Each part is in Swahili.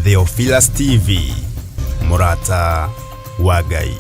Theophilus TV, Murata wa Ngai.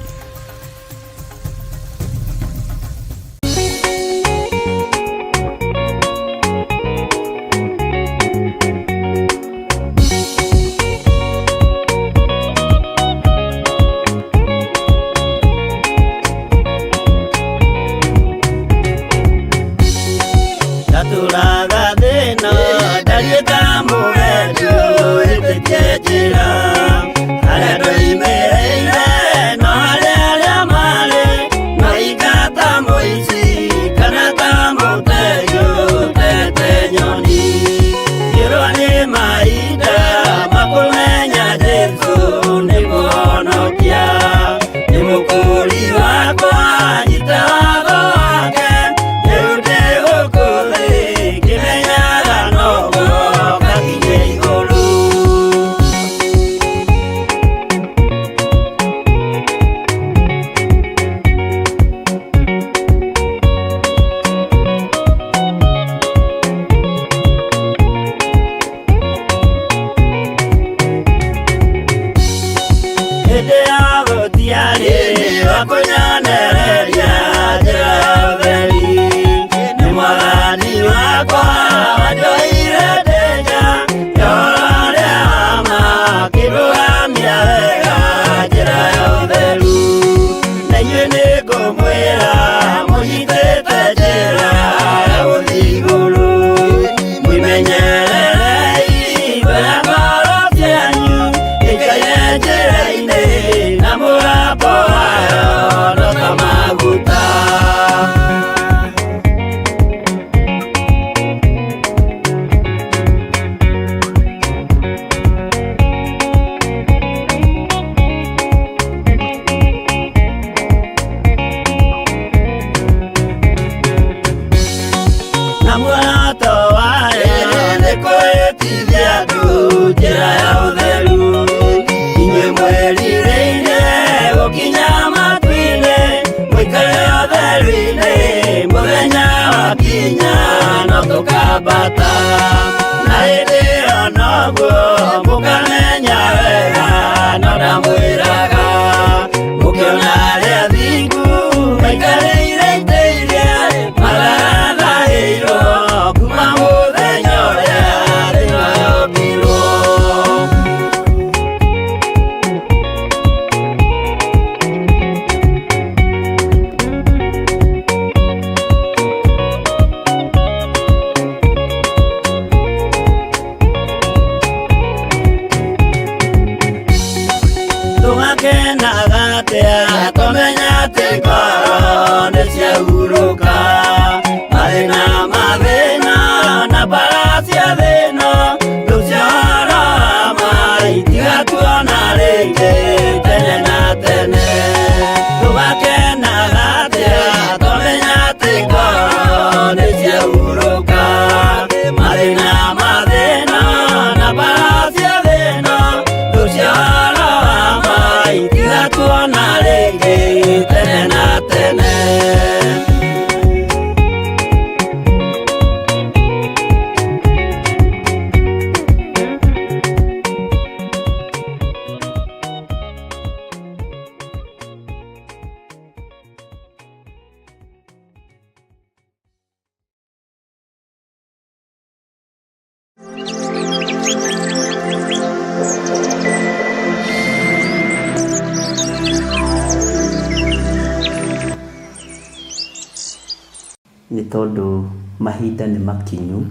Ni tondu mahinda ni makinyu,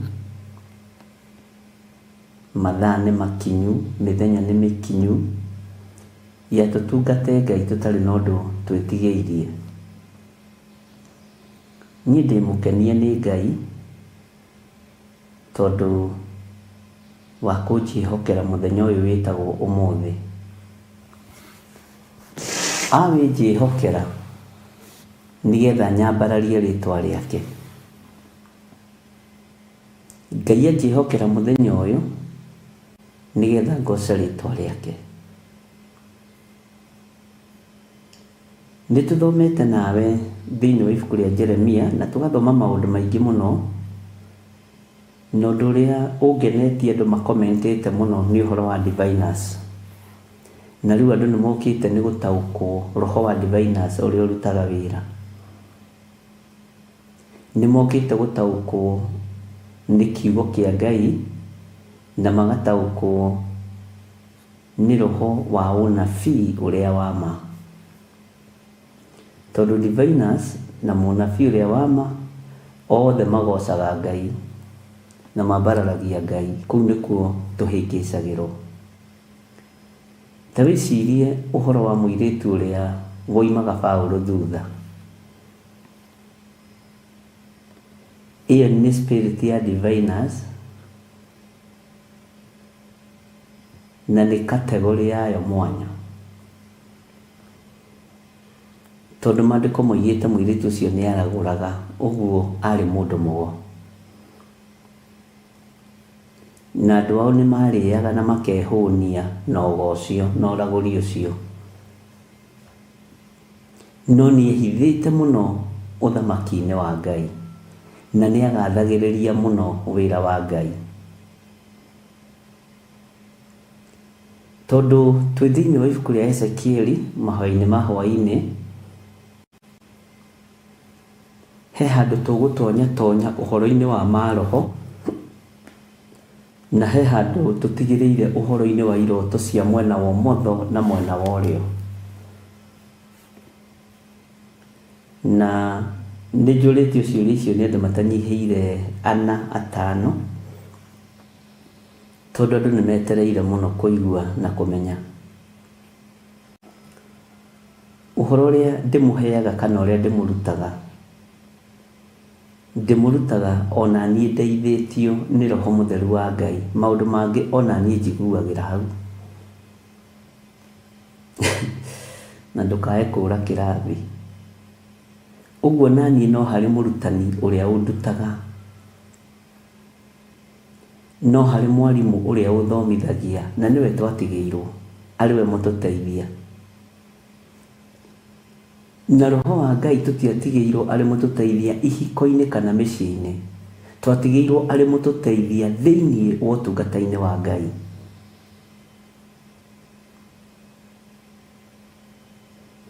mathaa ni makinyu, mithenya ni mikinyu ya tutungate Ngai tutari na undu twitigiirie. Ni ndi mukenie ni Ngai tondu wa kunjihokera muthenya uyu witagwo umuthi. Awinjihokera nigetha nyambararie ritwa riake. Ngai anjihokera muthenya uyu nigetha ngoce ritwa riake. Nituthomete nawe thiini wa ibuku ria Jeremia na tugathoma maundu maingi muno na ũndũ ũrĩa ũngenetie andũ makomentĩte mũno nĩ ũhoro wa diviners, na rĩu andũ nĩ mokĩte nĩ gũtaũkwo roho wa diviners ũrĩa ũrutaga wĩra. Nĩ mokĩte gũtaũkwo nĩ kiugo kĩa Ngai na magataũkwo nĩ roho wa ũnabii ũrĩa wa ma, tondũ diviners na mũnabii ũrĩa wa ma othe magocaga Ngai na mabararagia Ngai. Kũu nĩkuo tũhĩngĩcagĩrwo. Ta wĩcirie ũhoro wa mũirĩtu ũrĩa woimaga Paũlũ thutha. Ĩyo nĩ spirit ya diviners na nĩ category yayo mwanya, tondũ maandĩko moigĩte mũirĩtu ũcio nĩ aragũraga, ũguo arĩ mũndũ mũgo, na andũ ao nĩ marĩaga na makehũnia na ũgocio na ũragũri ũcio. No nĩ ehithĩte mũno ũthamaki-inĩ wa Ngai na nĩ agathagĩrĩria mũno wĩra wa Ngai, tondũ twĩ thĩinĩ wa ibuku rĩa Ezekieli mahoya-inĩ ma hwaĩ-inĩ, he handũ tũgũtonya ũhoro-inĩ wa maroho na he handũ tũtigĩrĩire ũhoro-inĩ wa iroto cia mwena wa ũmotho na mwena wa ũrĩo. Na nĩ njũrĩtio ciũria icio nĩ andũ matanyihĩire 4 5, tondũ andũ nĩ metereire mũno kũigua na kũmenya. Ũhoro ũrĩa ndĩmũheaga kana ũrĩa ndĩmũrutaga ona niĩ ndeithĩtio nĩ roho mũtheru wa Ngai. Maũndũ mangĩ ona niĩ njiguagĩra hau na ndũkae kũũra kĩrathi. Ũguo naniĩ no harĩ mũrutani ũrĩa ũndutaga, no harĩ mwarimũ ũrĩa ũthomithagia, na nĩwe twatigĩirwo, arĩwe mũtũteithia. Na roho wa Ngai tũtiatigĩirwo arĩ mũtũteithia ihiko-inĩ kana mĩciĩ-inĩ, twatigĩirwo arĩ mũtũteithia thĩinĩ wa ũtungata-inĩ wa Ngai.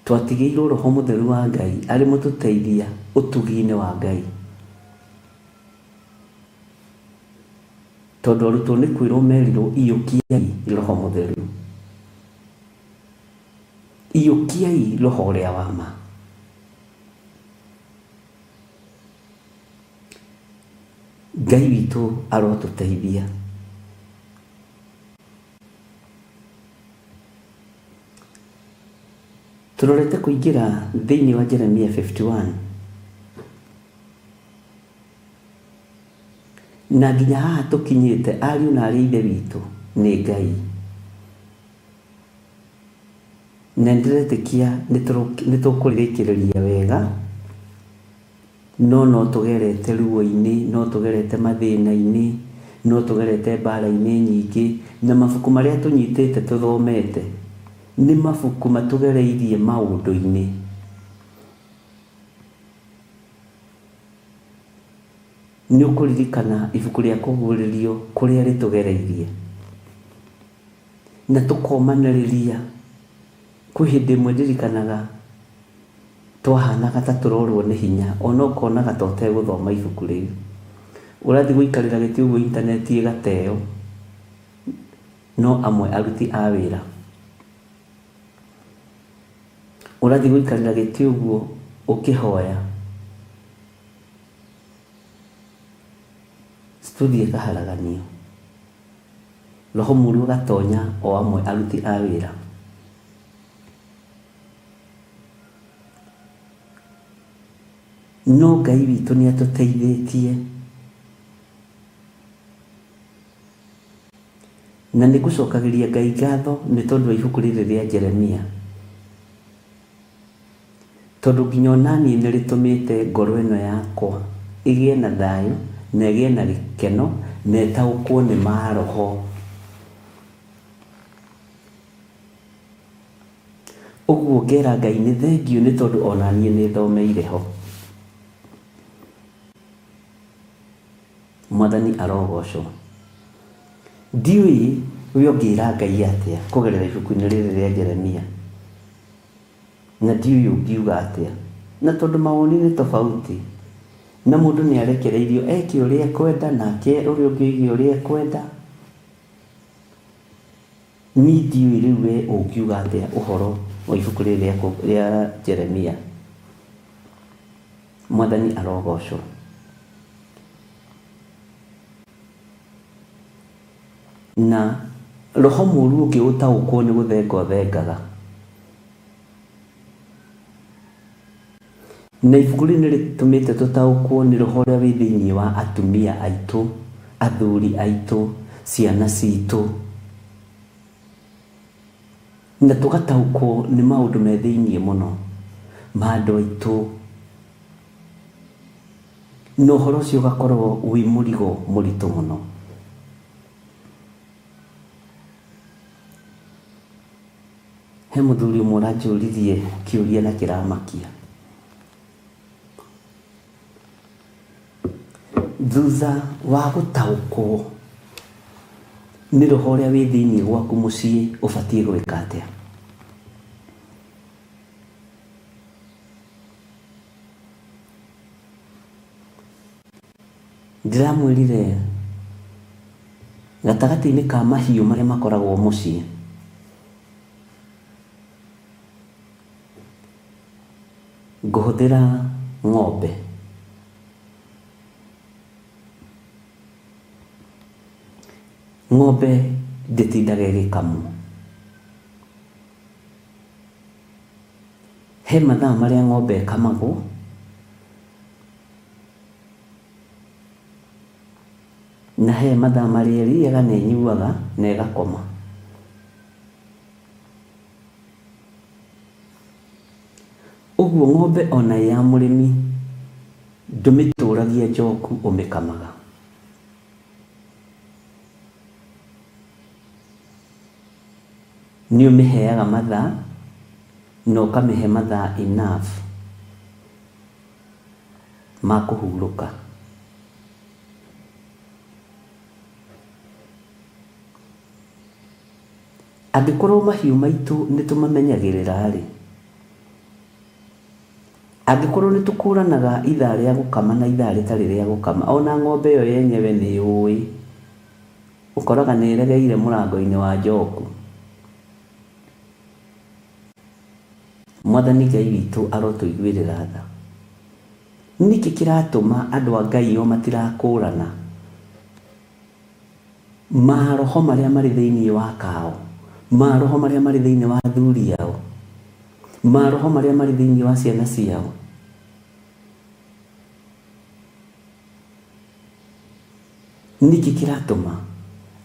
Twatigĩirwo roho mũtheru wa Ngai arĩ mũtũteithia ũtugi-inĩ wa Ngai, tondũ arutwo nĩ kwĩrwo merirwo iyũkiai roho mũtheru, iyũkiai roho ũrĩa wa ma. Ngai witũ arotũteithia. Tũrorete kũingĩra thĩinĩ wa Jeremia 51 na nginya haha tũkinyĩte, ariũ na arĩ ithe witũ nĩ Ngai, na ndĩretĩkia nĩ tũkũrĩkĩrĩria wega, no tũgerete ruo-inĩ, no tũgerete mathĩna-inĩ, no tũgerete mbara-inĩ nyingĩ, na mabuku marĩa tũnyitĩte tũthomete nĩ mabuku matũgereirie maũndũ-inĩ. Nĩ ũkũririkana ibuku rĩa kũguũrĩrio kũrĩa rĩtũgereirie na tũkomanĩrĩria. Kwĩ hĩndĩ ĩmwe ndirikanaga twahanaga ta tũrorwo nĩ hinya, ona ũkonaga ta ũtegũthoma ibuku rĩu, ũrathiĩ gũikarĩra gĩtĩ ũguo intaneti ĩgateo, no amwe aruti a wĩra, ũrathiĩ gũikarĩra gĩtĩ ũguo ũkĩhoya, studio ĩkaharaganio, roho mũru ũgatonya o amwe aruti a wĩra. No Ngai witũ nĩ atũteithĩtie, na nĩ ngũcokagĩria Ngai ngatho nĩ tondũ wa ibuku rĩrĩ rĩa Jeremia, tondũ nginya onaniĩ nĩ rĩtũmĩte ngoro ĩno yakwa ĩgĩe na thayũ na ĩgĩe na gĩkeno na ĩtaũkwo nĩ maroho. Ũguo ngera Ngai nĩ thengiũ nĩ tondũ onaniĩ nĩ thomeire ho. Mwathani arogocwo. Ndiũĩ we ũngĩra Ngai atĩa kũgerera ibuku-inĩ rĩrĩ rĩa Jeremia, na ndiũĩ ũngiuga atĩa, na tondũ mawoni nĩ tofauti, na mũndũ nĩ arekereirio eke ũrĩa ekwenda, nake ũrĩa ũngĩ oige ũrĩa ekwenda. Niĩ ndiũĩ rĩu we ũngiuga atĩa ũhoro wa ibuku rĩrĩ rĩa Jeremia. Mwathani arogocwo. Na roho mũru ũngĩ ũtaũkwo nĩ gũthenga ũthengaga. Na ibuku rĩu nĩ rĩtũmĩte tũtaũkwo nĩ roho ũrĩa wĩ thĩinĩ wa atumia aitũ, athuri aitũ, ciana citũ, na tũgataũkwo nĩ maũndũ me thĩinĩ mũno ma andũ aitũ, na ũhoro ũcio ũgakorwo wĩ mũrigo mũritũ mũno. He mũthuri ũmwe ũranjũririe kĩũria na kĩramakia. Thutha wa gũtaũkwo nĩ roho ũrĩa wĩ thĩinĩ gwaku mũciĩ, ũbatiĩ gwĩka atĩa? Ndiramwĩrire gatagatĩ-inĩ ka mahiũ marĩa makoragwo mũciĩ, ngũhũthĩra ng'ombe. Ng'ombe ndĩtindaga ĩgĩkamwo. He mathaa marĩa ng'ombe ĩkamagwo, na he mathaa marĩa ĩrĩaga na ĩnyuaga na ĩgakoma. Ũguo ng'ombe ona ya mũrĩmi ndũmĩtũragia njoku ũmĩkamaga. Nĩ ũmĩheaga mathaa na ũkamĩhe mathaa enough ma kũhurũka. Angĩkorwo mahiũ maitũ nĩ tũmamenyagĩrĩra-rĩ, angĩkorwo nĩ tũkũranaga ithaa rĩa gũkama na ithaa rĩtarĩ rĩa gũkama, ona ng'ombe ĩyo yenyewe nĩ yũĩ, ũkoraga nĩ ĩregeire mũrango-inĩ wa njoku. Mwathani Ngai witũ arotũiguĩrĩra tha. Nĩkĩ kĩratũma andũ a Ngai o matirakũrana maroho marĩa marĩ thĩinĩ wa kao, maroho marĩa marĩ thĩinĩ wa athuri ao, maroho marĩa marĩ thĩinĩ wa ciana ciao? Nĩkĩ kĩratũma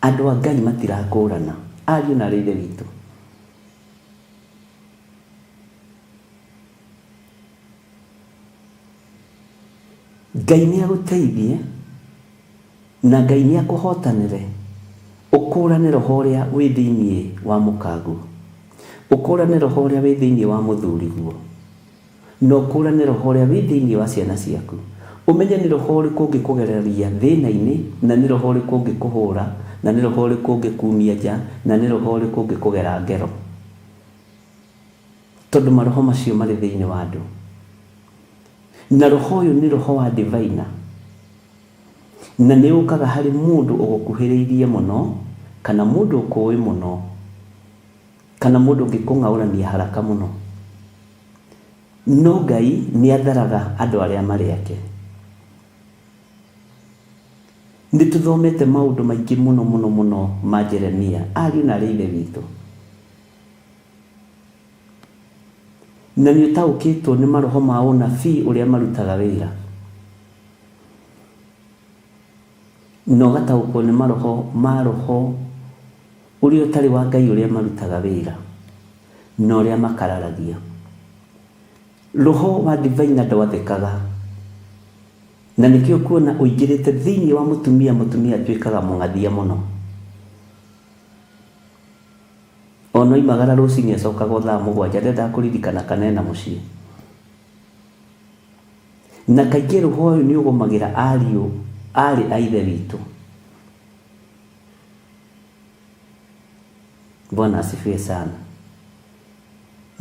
andũ a Ngai matirakũrana? Ariũ na aarĩ a Ithe witũ, Ngai nĩ agũteithie na Ngai nĩ akũhotanĩre ũkũrane roho ũrĩa wĩ thĩinĩ wa mũkagu, ũkũrane roho ũrĩa wĩ thĩinĩ wa mũthuriguo, na ũkũrane roho ũrĩa wĩ thĩinĩ wa ciana ciaku. Ũmenye nĩ roho ũrĩkũ ũngĩkũgereria thĩna-inĩ, na nĩ roho ũrĩkũ ũngĩkũhũra, na nĩ roho ũrĩkũ ũngĩkumia nja, na nĩ roho ũrĩkũ ũngĩkũgera ngero, tondũ maroho macio marĩ thĩinĩ wa andũ. Na roho ũyũ nĩ roho wa diviner, na nĩ ũkaga harĩ mũndũ ũgũkuhĩrĩirie mũno, kana mũndũ ũkũĩ mũno, kana mũndũ ũngĩkũng'aũrania haraka mũno. No Ngai nĩ atharaga andũ arĩa marĩ ake. Nĩ tũthomete maũndũ maingĩ mũno mũno mũno ma Jeremia, ariũ na aarĩ a Ithe witũ, na nĩ ũtaũkĩtwo nĩ maroho ma ũnabii ũrĩa marutaga wĩra, na ũgataũkwo nĩ maroho ũrĩa ũtarĩ wa Ngai ũrĩa marutaga wĩra na ũrĩa makararagia. Roho wa diviner ndwathĩkaga, na nĩkĩo kuona ũingĩrĩte thĩinĩ wa mũtumia atuĩkaga mũng'athia mũno. Ona oimagara rũcinĩ acokaga thaa 7 ndendaga kũririkana kana ena mũciĩ. Na kaingĩ roho ũyũ nĩ ũgũmagĩra ariũ arĩ a ithe witũ. Bwana asifiwe sana.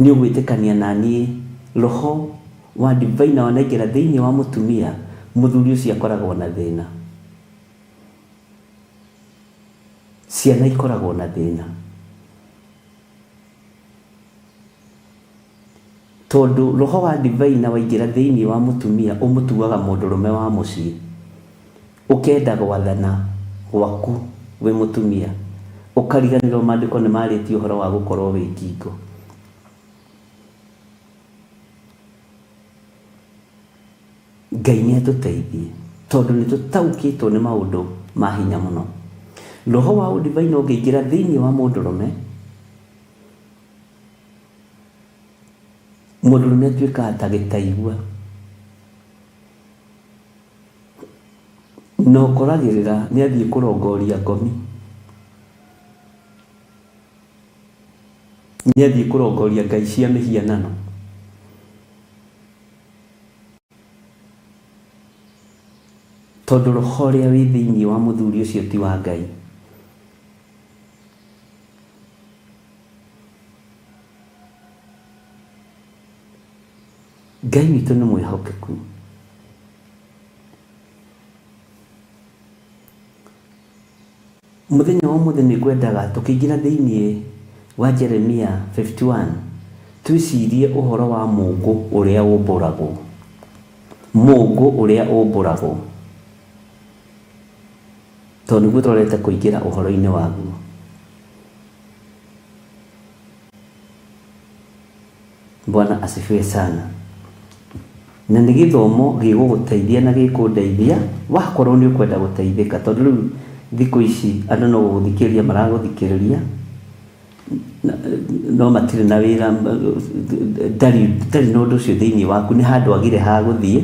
Nĩ ũgwĩtĩkania na niĩ roho wa divine wanaingĩra thĩinĩ wa mũtumia, mũthuri ũcio akoragwo na thĩna, ciana ikoragwo na thĩna, tondũ roho wa divine waingĩra thĩinĩ wa mũtumia ũmũtuaga mũndũrũme wa mũciĩ, ũkenda gwathana gwaku wĩ mũtumia, ũkariganĩrwo maandĩko nĩ marĩtie ũhoro wa gũkorwo wĩ ngingo. Ngai nĩ atũteithie tondũ nĩ tũtaũkĩtwo nĩ maũndũ ma hinya mũno. Roho wa ũdivine ũngĩingĩra thĩinĩ wa mũndũrũme, mũndũrũme atuĩkaga ta gĩtaigua, na ũkoragĩrĩra nĩ athiĩ kũrongoria ngomi, nĩ athiĩ kũrongoria ngai cia mĩhianano. Tondũ roho ũrĩa wĩ thĩinĩ wa mũthuri ũcio ti wa Ngai. Ngai witũ nĩ mwĩhokeku. Mũthenya wa mũthenya nĩ ngwendaga tũkĩingĩra thĩinĩ wa Jeremia 51 twĩcirie ũhoro wa mũngũ ũrĩa ũmbũragwo. Mũngũ ũrĩa ũmbũragwo. Tondũ nĩguo tũrorete kũingĩra ũhoro-inĩ waguo. Bwana asifiwe sana. Na nĩ gĩthomo gĩgũgũteithia na gĩkũndeithia wakorwo nĩ ũkwenda gũteithĩka, tondũ rĩu thikũ ici andũ no gũthikĩrĩria maragũthikĩrĩria, no matirĩ na wĩra, ndarĩ na ũndũ ũcio thĩinĩ waku, nĩ handũ agire ha gũthiĩ,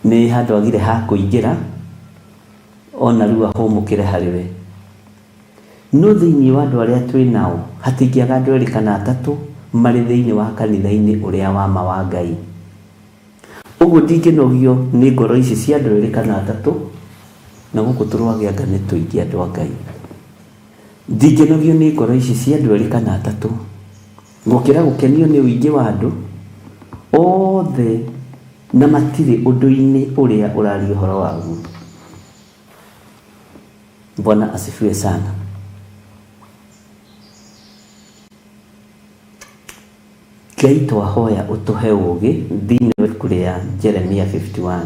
nĩ handũ agire ha kũingĩra, ona rĩu ahũmũkĩre harĩ we. No thĩinĩ wa andũ arĩa twĩ nao hatingĩaga andũ erĩ kana atatũ marĩ thĩinĩ wa kanitha-inĩ ũrĩa wa ma wa Ngai. Ũguo ndingĩnogio nĩ ngoro ici cia andũ erĩ kana atatũ, na gũkũ tũrwagĩanga nĩ tũingĩ andũ a Ngai. Ndingĩnogio nĩ ngoro ici cia andũ erĩ kana atatũ, gũkĩra gũkenio nĩ ũingĩ wa andũ othe na matirĩ ũndũ-inĩ ũrĩa ũraria ũhoro waguo. Bwana asifiwe sana. Ngai twahoya ũtũhe ũũgĩ thĩinĩ wa ibuku rĩa Jeremia 51.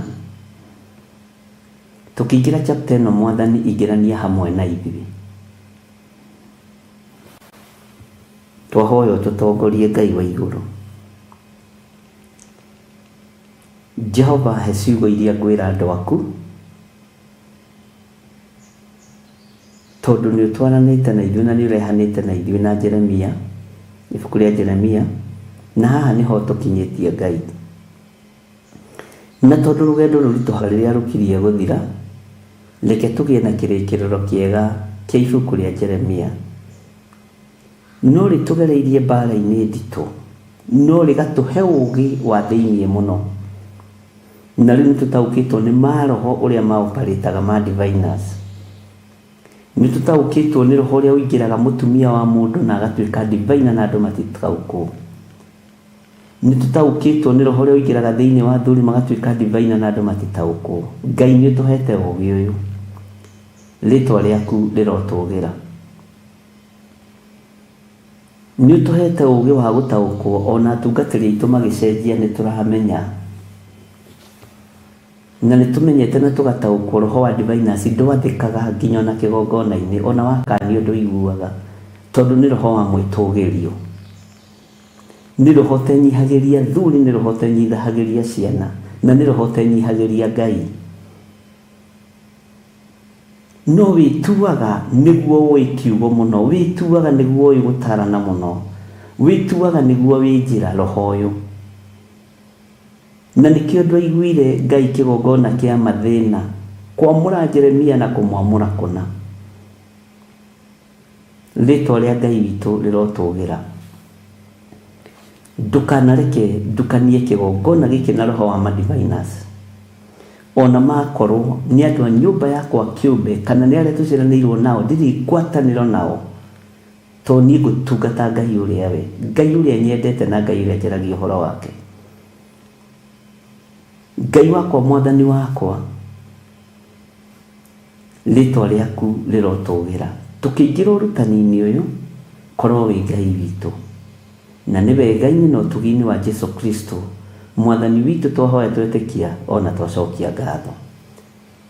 Tukĩingĩra chapter ĩno Mwathani ingĩrania hamwe na ithuĩ. Twahoya ũtũtongorie Ngai wa igũrũ. Jehova, he ciugo iria ngwĩra andũ aku, tondũ nĩ ũtwaranĩte na ithuĩ na nĩ ũrehanĩte na ithuĩ na Jeremia, ibuku rĩa Jeremia, na haha nĩho tũkinyĩtie Ngai. Na tondũ rũgendo rũritũ rĩrĩa rũkirie gũthira, reke tũgĩe na kĩrĩkĩrĩro kĩega kĩa ibuku rĩa Jeremia. No rĩtũgereirie mbara-inĩ nditũ, no rĩgatũhe ũũgĩ wa thĩinĩ mũno. Na rĩu nĩtũtaũkĩtwo nĩ maroho ũrĩa maoparĩtaga ma diviners. Nĩtũtaũkĩtwo nĩ roho ũrĩa ũingĩraga mũtumia wa mũndũ na agatuĩka divine na andũ matitaũkwo. Nĩtũtaũkĩtwo nĩ roho ũrĩa ũingĩraga thĩinĩ wa thuri magatuĩka divine na andũ matitaũkwo. Ngai nĩũtũhete ũũgĩ ũyũ. Rĩtwa rĩaku rĩrotũgĩra. Nĩũtũhete ũũgĩ wa gũtaũkwo, ona atungatĩri aitũ magĩcenjia nĩtũramenya. Na nĩtũmenyete na tũgataũkwo roho wa diviners ndwathĩkaga nginya na kĩgongona-inĩ, ona wakanio ndũiguaga, tondũ nĩ roho wa mwĩtũgĩrio. Nĩ roho ũtenyihagĩria thuri, nĩ roho ũtenyihagĩria ciana, na nĩ roho ũtenyihagĩria Ngai. No wĩtuaga nĩguo ũĩ kiugo mũno, wĩtuaga nĩguo ũĩ gũtarana mũno, wĩtuaga nĩguo wĩ njĩra roho ũyũ. Na nĩkĩo andũ aiguire Ngai kĩgongona kĩa mathĩna kwamũra Jeremia na kũmwamũra kũna. Rĩtwa rĩa Ngai witũ rĩrotũgĩra. Ndũkanareke ndukanie kĩgongona gĩkĩ na roho wa diviners. ona makorwo nĩ andũ a nyũmba yakwa kĩũmbe kana nĩ arĩa tũciaranĩirwo nao ndirĩ ngwatanĩro nao, to niĩ ngũtungata Ngai ũrĩa we, Ngai ũrĩa nyendete na Ngai ũrĩa njaragia ũhoro wake. Ngai wakwa, Mwathani wakwa, rĩtwa rĩaku rĩrotũgĩra. Tũkĩingĩra ũrutani-inĩ ũyũ, korwo wĩ Ngai witũ, na nĩwe Ngai-inĩ na ũtugi-inĩ wa Jesu Kristo Mwathani witũ, twahoya twetĩkia ona twacokia ngatho,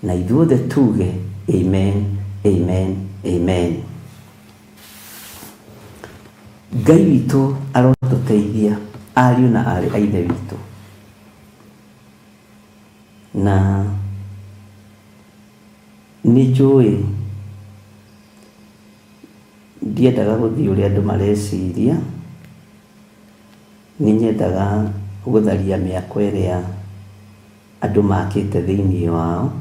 na ithuothe tuge amen, amen, amen. Ngai witũ arotũteithia, ariũ na arĩ a Ithe witũ, na nĩ njũĩ ndiendaga gũthiĩ ũrĩa andũ mareciria, nĩ nyendaga gũtharia mĩako ĩrĩa andũ makĩte thĩinĩ wao,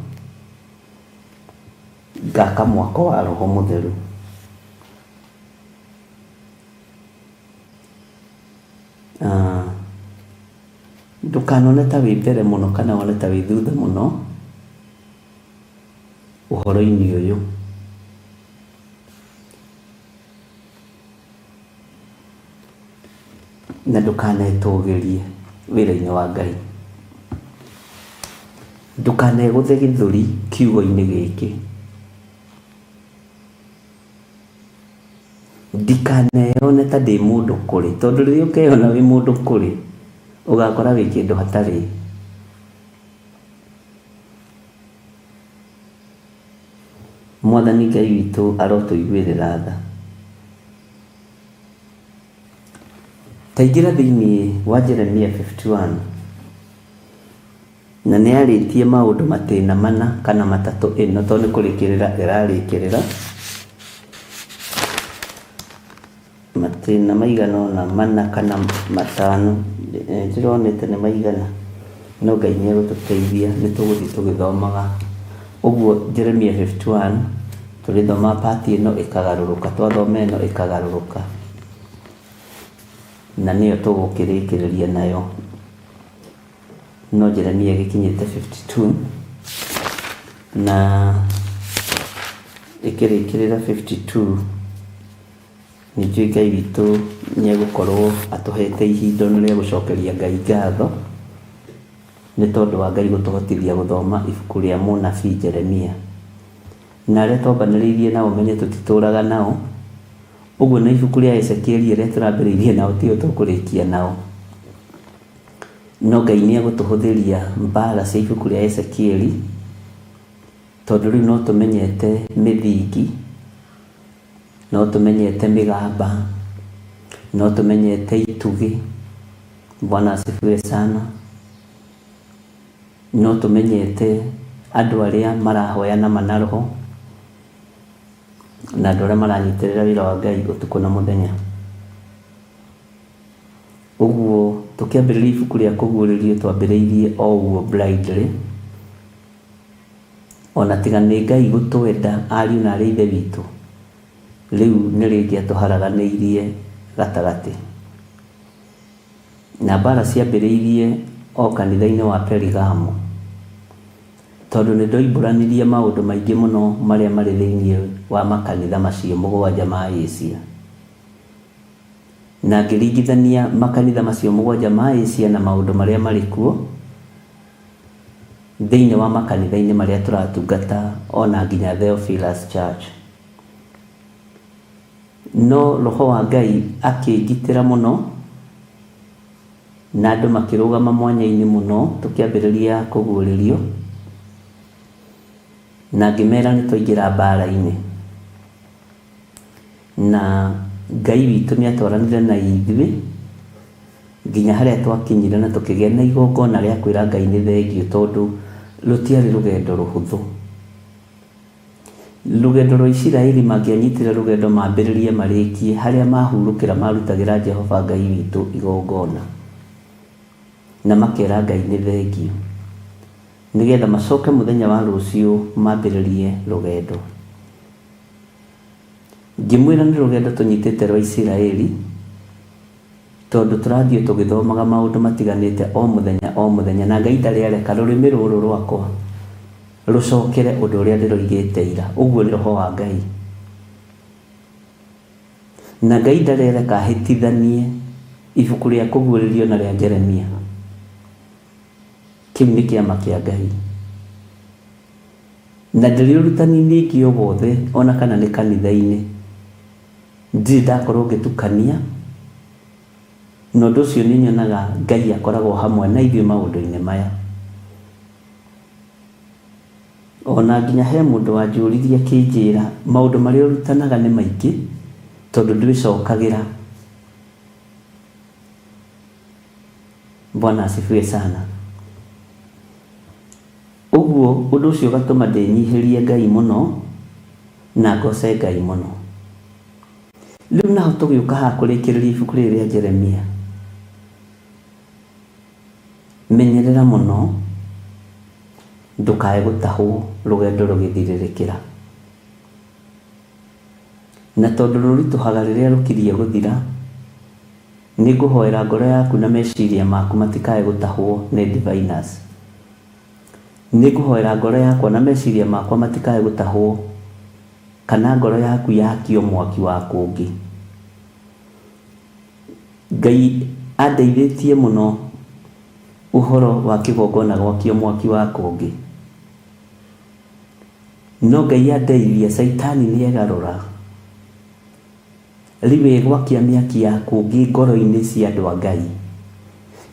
ngaka mwako wa Roho Mũtheru. Ndũkanone ta wĩ mbere mũno kana wone ta wĩ thutha mũno ũhoro-inĩ ũyũ. Na ndũkanetũgĩrie wĩra-inĩ wa Ngai. Ndũkanegũthe gĩthũri kiugo-inĩ gĩkĩ. Ndikaneyone ta ndĩ mũndũ kũrĩ, tondũ rĩrĩa ũkeyona wĩ mũndũ kũrĩ ũgakora wĩ kĩndũ hatarĩ. Mwathani Ngai witũ arotũiguĩrĩra tha. Ta ingĩra thĩinĩ wa Jeremia 51, na nĩ arĩtie maũndũ matĩna mana kana matatũ ĩno, tondũ nĩ kũrĩkĩrĩra ĩrarĩkĩrĩra. Matĩna maigana ona mana kana matano, ndĩronete nĩ maigana, no Ngai nĩ egũtũteithia, nĩ tũgũthiĩ tũgĩthomaga. Ũguo Jeremia 51 tũrĩthoma part ĩno ĩkagarũrũka, twathoma ĩno ĩkagarũrũka, na nĩyo tũgũkĩrĩkĩrĩria nayo. No Jeremia gĩkinyĩte 52 na ĩkĩrĩkĩrĩra 52, nĩ njũĩ Ngai witũ nĩ egũkorwo atũhete ihinda rĩa gũcokeria Ngai ngatho, nĩ tondũ wa Ngai gũtũhotithia gũthoma ibuku rĩa mũnabii Jeremia. Na arĩa twambanĩrĩirie nao menye tũtitũraga nao, ũguo na ibuku rĩa Ezekieli rĩrĩa tũrambĩrĩirie nao tio tũkũrĩkia nao. No Ngai nĩ egũtũhũthĩria mbara cia ibuku rĩa Ezekieli, tondũ rĩu no tũmenyete mĩthingi, no tũmenyete mĩgamba, no tũmenyete itugĩ. Bwana asifiwe sana. No tũmenyete andũ arĩa marahoyana na Roho, na andũ arĩa maranyitĩrĩra wĩra wa Ngai ũtukũ na mũthenya. Ũguo tũkĩambĩrĩria ibuku rĩa kũguũrĩrio twambĩrĩirie o ũguo blindly, ona tiga nĩ Ngai gũtwenda ariũ na arĩ Ithe witũ, rĩu nĩ rĩngĩ atũharaganĩirie gatagatĩ. Na mbara ciambĩrĩirie o kanitha-inĩ wa Perigamo, tondũ nĩ ndoimbũranirie maũndũ maingĩ mũno marĩa marĩ thĩinĩ wa makanitha macio 7 ma Asia, na ngĩringithania makanitha macio 7 ma Asia na maũndũ marĩa marĩ kuo thĩinĩ wa makanitha-inĩ marĩa tũratungata, ona nginya Theophilus Church. No Roho wa Ngai akĩngitĩra mũno, na andũ makĩrũgama mwanya-inĩ mũno tũkĩambĩrĩria kũguũrĩrio, na ngĩmera nĩ twaingĩra mbara-inĩ, na Ngai witũ nĩ atwaranire na ithuĩ nginya harĩa twakinyire, na tũkĩgĩa na igongona rĩa kwĩra Ngai nĩ thengiũ, tondũ rũtiarĩ rũgendo rũhũthũ. Rũgendo rwa Isiraeli mangĩanyitire rũgendo mambĩrĩrie marĩkie, harĩa mahurũkĩra marutagĩra Jehova Ngai witũ igongona, na makera Ngai nĩ thengiũ, nĩgetha macoke mũthenya wa rũciũ mambĩrĩrie rũgendo. Ngĩmwĩra nĩ rũgendo tũnyitĩte rwa Isiraeli, tondũ tũrathiĩ tũgĩthomaga maũndũ matiganĩte o mũthenya o mũthenya, na Ngai ndarĩ areka rũrĩmĩ rũrũ rwakwa rucokere undu uria ndiroigite ira. Uguo ni roho wa Ngai, na Ngai ndarereka hĩtithanie ibuku rĩa kũguũrĩrio na rĩa Jeremia. Kĩu nĩ kĩama kĩa Ngai, na ndĩrĩ ũrutani-inĩ ingĩ o wothe ona kana nĩ kanitha-inĩ ndirĩ ndakorwo ngĩtukania, na ũndũ ũcio nĩ nyonaga Ngai akoragwo hamwe na ithuĩ maũndũ-inĩ maya. Ona nginya he mũndũ wanjũririe akĩnjĩra maũndũ marĩa ũrutanaga nĩ maingĩ tondũ ndwĩcokagĩra. Bwana asifiwe sana. Ũguo ũndũ ũcio ũgatũma ndĩnyihĩrie Ngai mũno na ngoce Ngai mũno. Rĩu naho tũgĩũka haha kũrĩkĩrĩria ibuku rĩrĩ rĩa Jeremia, menyerera mũno ndũkae gũtahwo rũgendo rũgĩthirĩrĩkĩra, na tondũ rũritũhaga rĩrĩa rũkirie gũthira, nĩ ngũhoera ngoro yaku na meciria maku matikae gũtahwo nĩ diviners. Nĩ ngũhoera ngoro yakwa na meciria makwa matikae gũtahwo kana ngoro yaku yakio mwaki wa kũngĩ. Ngai andeithĩtie mũno ũhoro wa kĩgongona gwakio mwaki wa kũngĩ, no Ngai andeithia Saitani nĩ egarũra. Rĩu egwakia mĩaki ya kũngĩ ngoro-inĩ cia andũ a Ngai,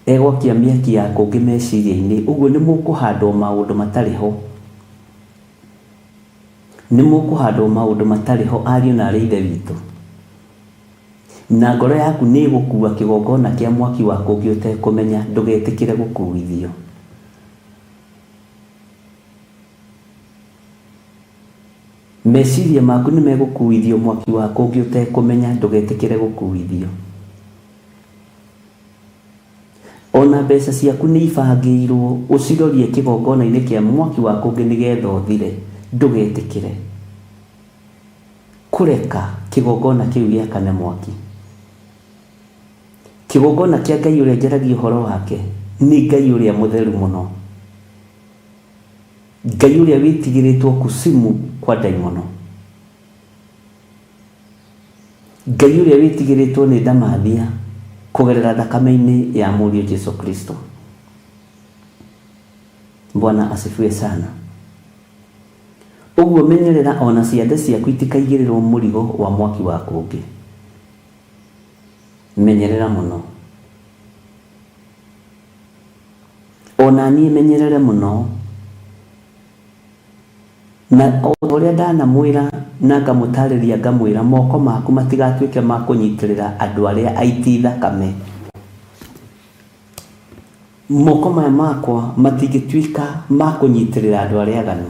egwakia mĩaki ya kũngĩ meciria-inĩ. Ũguo nĩ mũkũhandwo maũndũ matarĩ ho, nĩ mũkũhandwo maũndũ matarĩ ho ariũ na arĩ ithe witũ, na ngoro yaku nĩ gũkua kĩgongona kĩa mwaki wa kũngĩ ũtekũmenya. Ndũgetĩkĩre gũkuithio. Meciria maku nĩ megũkuithio mwaki wa kũngĩ ũtekũmenya. Ndũgetĩkĩre gũkuithio. Ona mbeca ciaku nĩ ibangĩirwo ũcirorie kĩgongona-inĩ kĩa mwaki wa kũngĩ nĩgetha ũthire. Ndũgetĩkĩre kũreka kĩgongona kĩu gĩakane mwaki. Kĩgongona kĩa Ngai ũrĩa njaragia ũhoro wake nĩ Ngai ũrĩa mũtheru mũno, Ngai ũrĩa wĩtigĩrĩtwo kusimu kwa daimono, Ngai ũrĩa wĩtigĩrĩtwo nĩ ndamathia kũgerera thakame-inĩ ya mũriũ Jesu Kristo. Bwana asifiwe sana. Ũguo menyerera ona ciande ciaku itikaigĩrĩrwo mũrigo wa mwaki wa kũngĩ. Menyerera mũno. Ona niĩ menyerere mũno, na o ũrĩa ndanamwĩra na ngamũtarĩria ngamwĩra moko maku matigatuĩke ma kũnyitĩrĩra andũ arĩa aiti thakame. Moko maya makwa matingĩtuĩka ma kũnyitĩrĩra andũ arĩa aganu.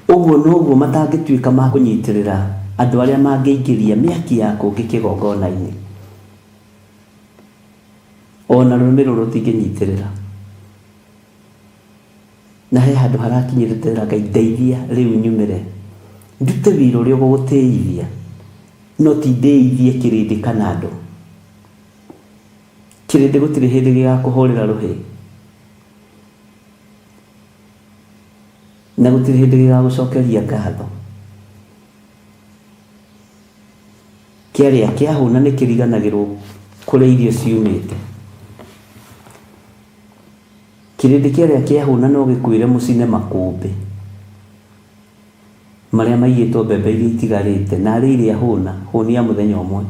Ũguo noguo matangĩtuĩka ma kũnyitĩrĩra andũ arĩa mangĩingĩria mĩaki ya kũngĩ kĩgongona-inĩ. Ona rũmĩrĩro rũtingĩnyitĩrĩra. Na he handũ harakinyĩrĩra Ngai, ndeithia rĩu nyumĩre ndute wĩra ũrĩa ũgũgũteithia, no ti ndeithie kĩrĩndĩ kana andũ. Kĩrĩndĩ gũtirĩ hĩndĩ gĩgakũhũrĩra rũhĩ, na gũtirĩ hĩndĩ gĩgagũcokeria ngatho. Kĩarĩa kĩahũna nĩ kĩriganagĩrwo kũrĩa irio ciumĩte. Kĩrĩndĩ kĩarĩa kĩahũna no gĩkwĩre mũcine makũmbĩ marĩa maigĩtwo mbembe iria itigarĩte, na arĩ iria hũna hũnia mũthenya ũmwe.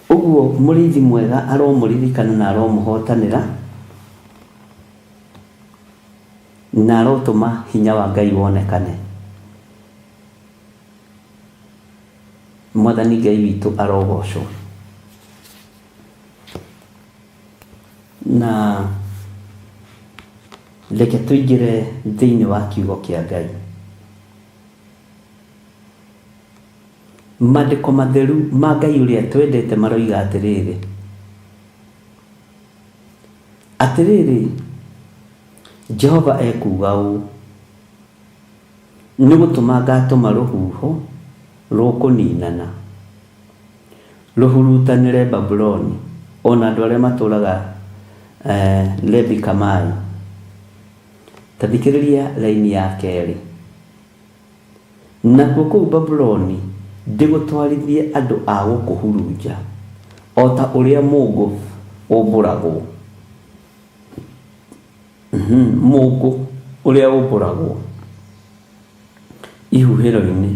Ũguo mũrĩithi mwega aromũririkana na aromũhotanĩra, na arotũma hinya wa Ngai wonekane. Mwathani Ngai witũ arogocwo. Na reke tũingĩre thĩinĩ wa kiugo kĩa Ngai. Maandĩko matheru ma Ngai ũrĩa twendete maroiga atĩrĩrĩ, Jehova ekuga ũũ: nĩ gũtũma ngatũma rũhuho rũkũninana rũhurutanĩre Babuloni, ona andũ arĩa matũũraga Lebi Kamai. Tathikiriria laini ya keri. Na kũu Babuloni ndigũtwarithie andũ a gũkũhurunja o ta ũrĩa mũngũ ũmbũragwo. Mũngũ ũrĩa ũmbũragwo ihuhĩro-inĩ,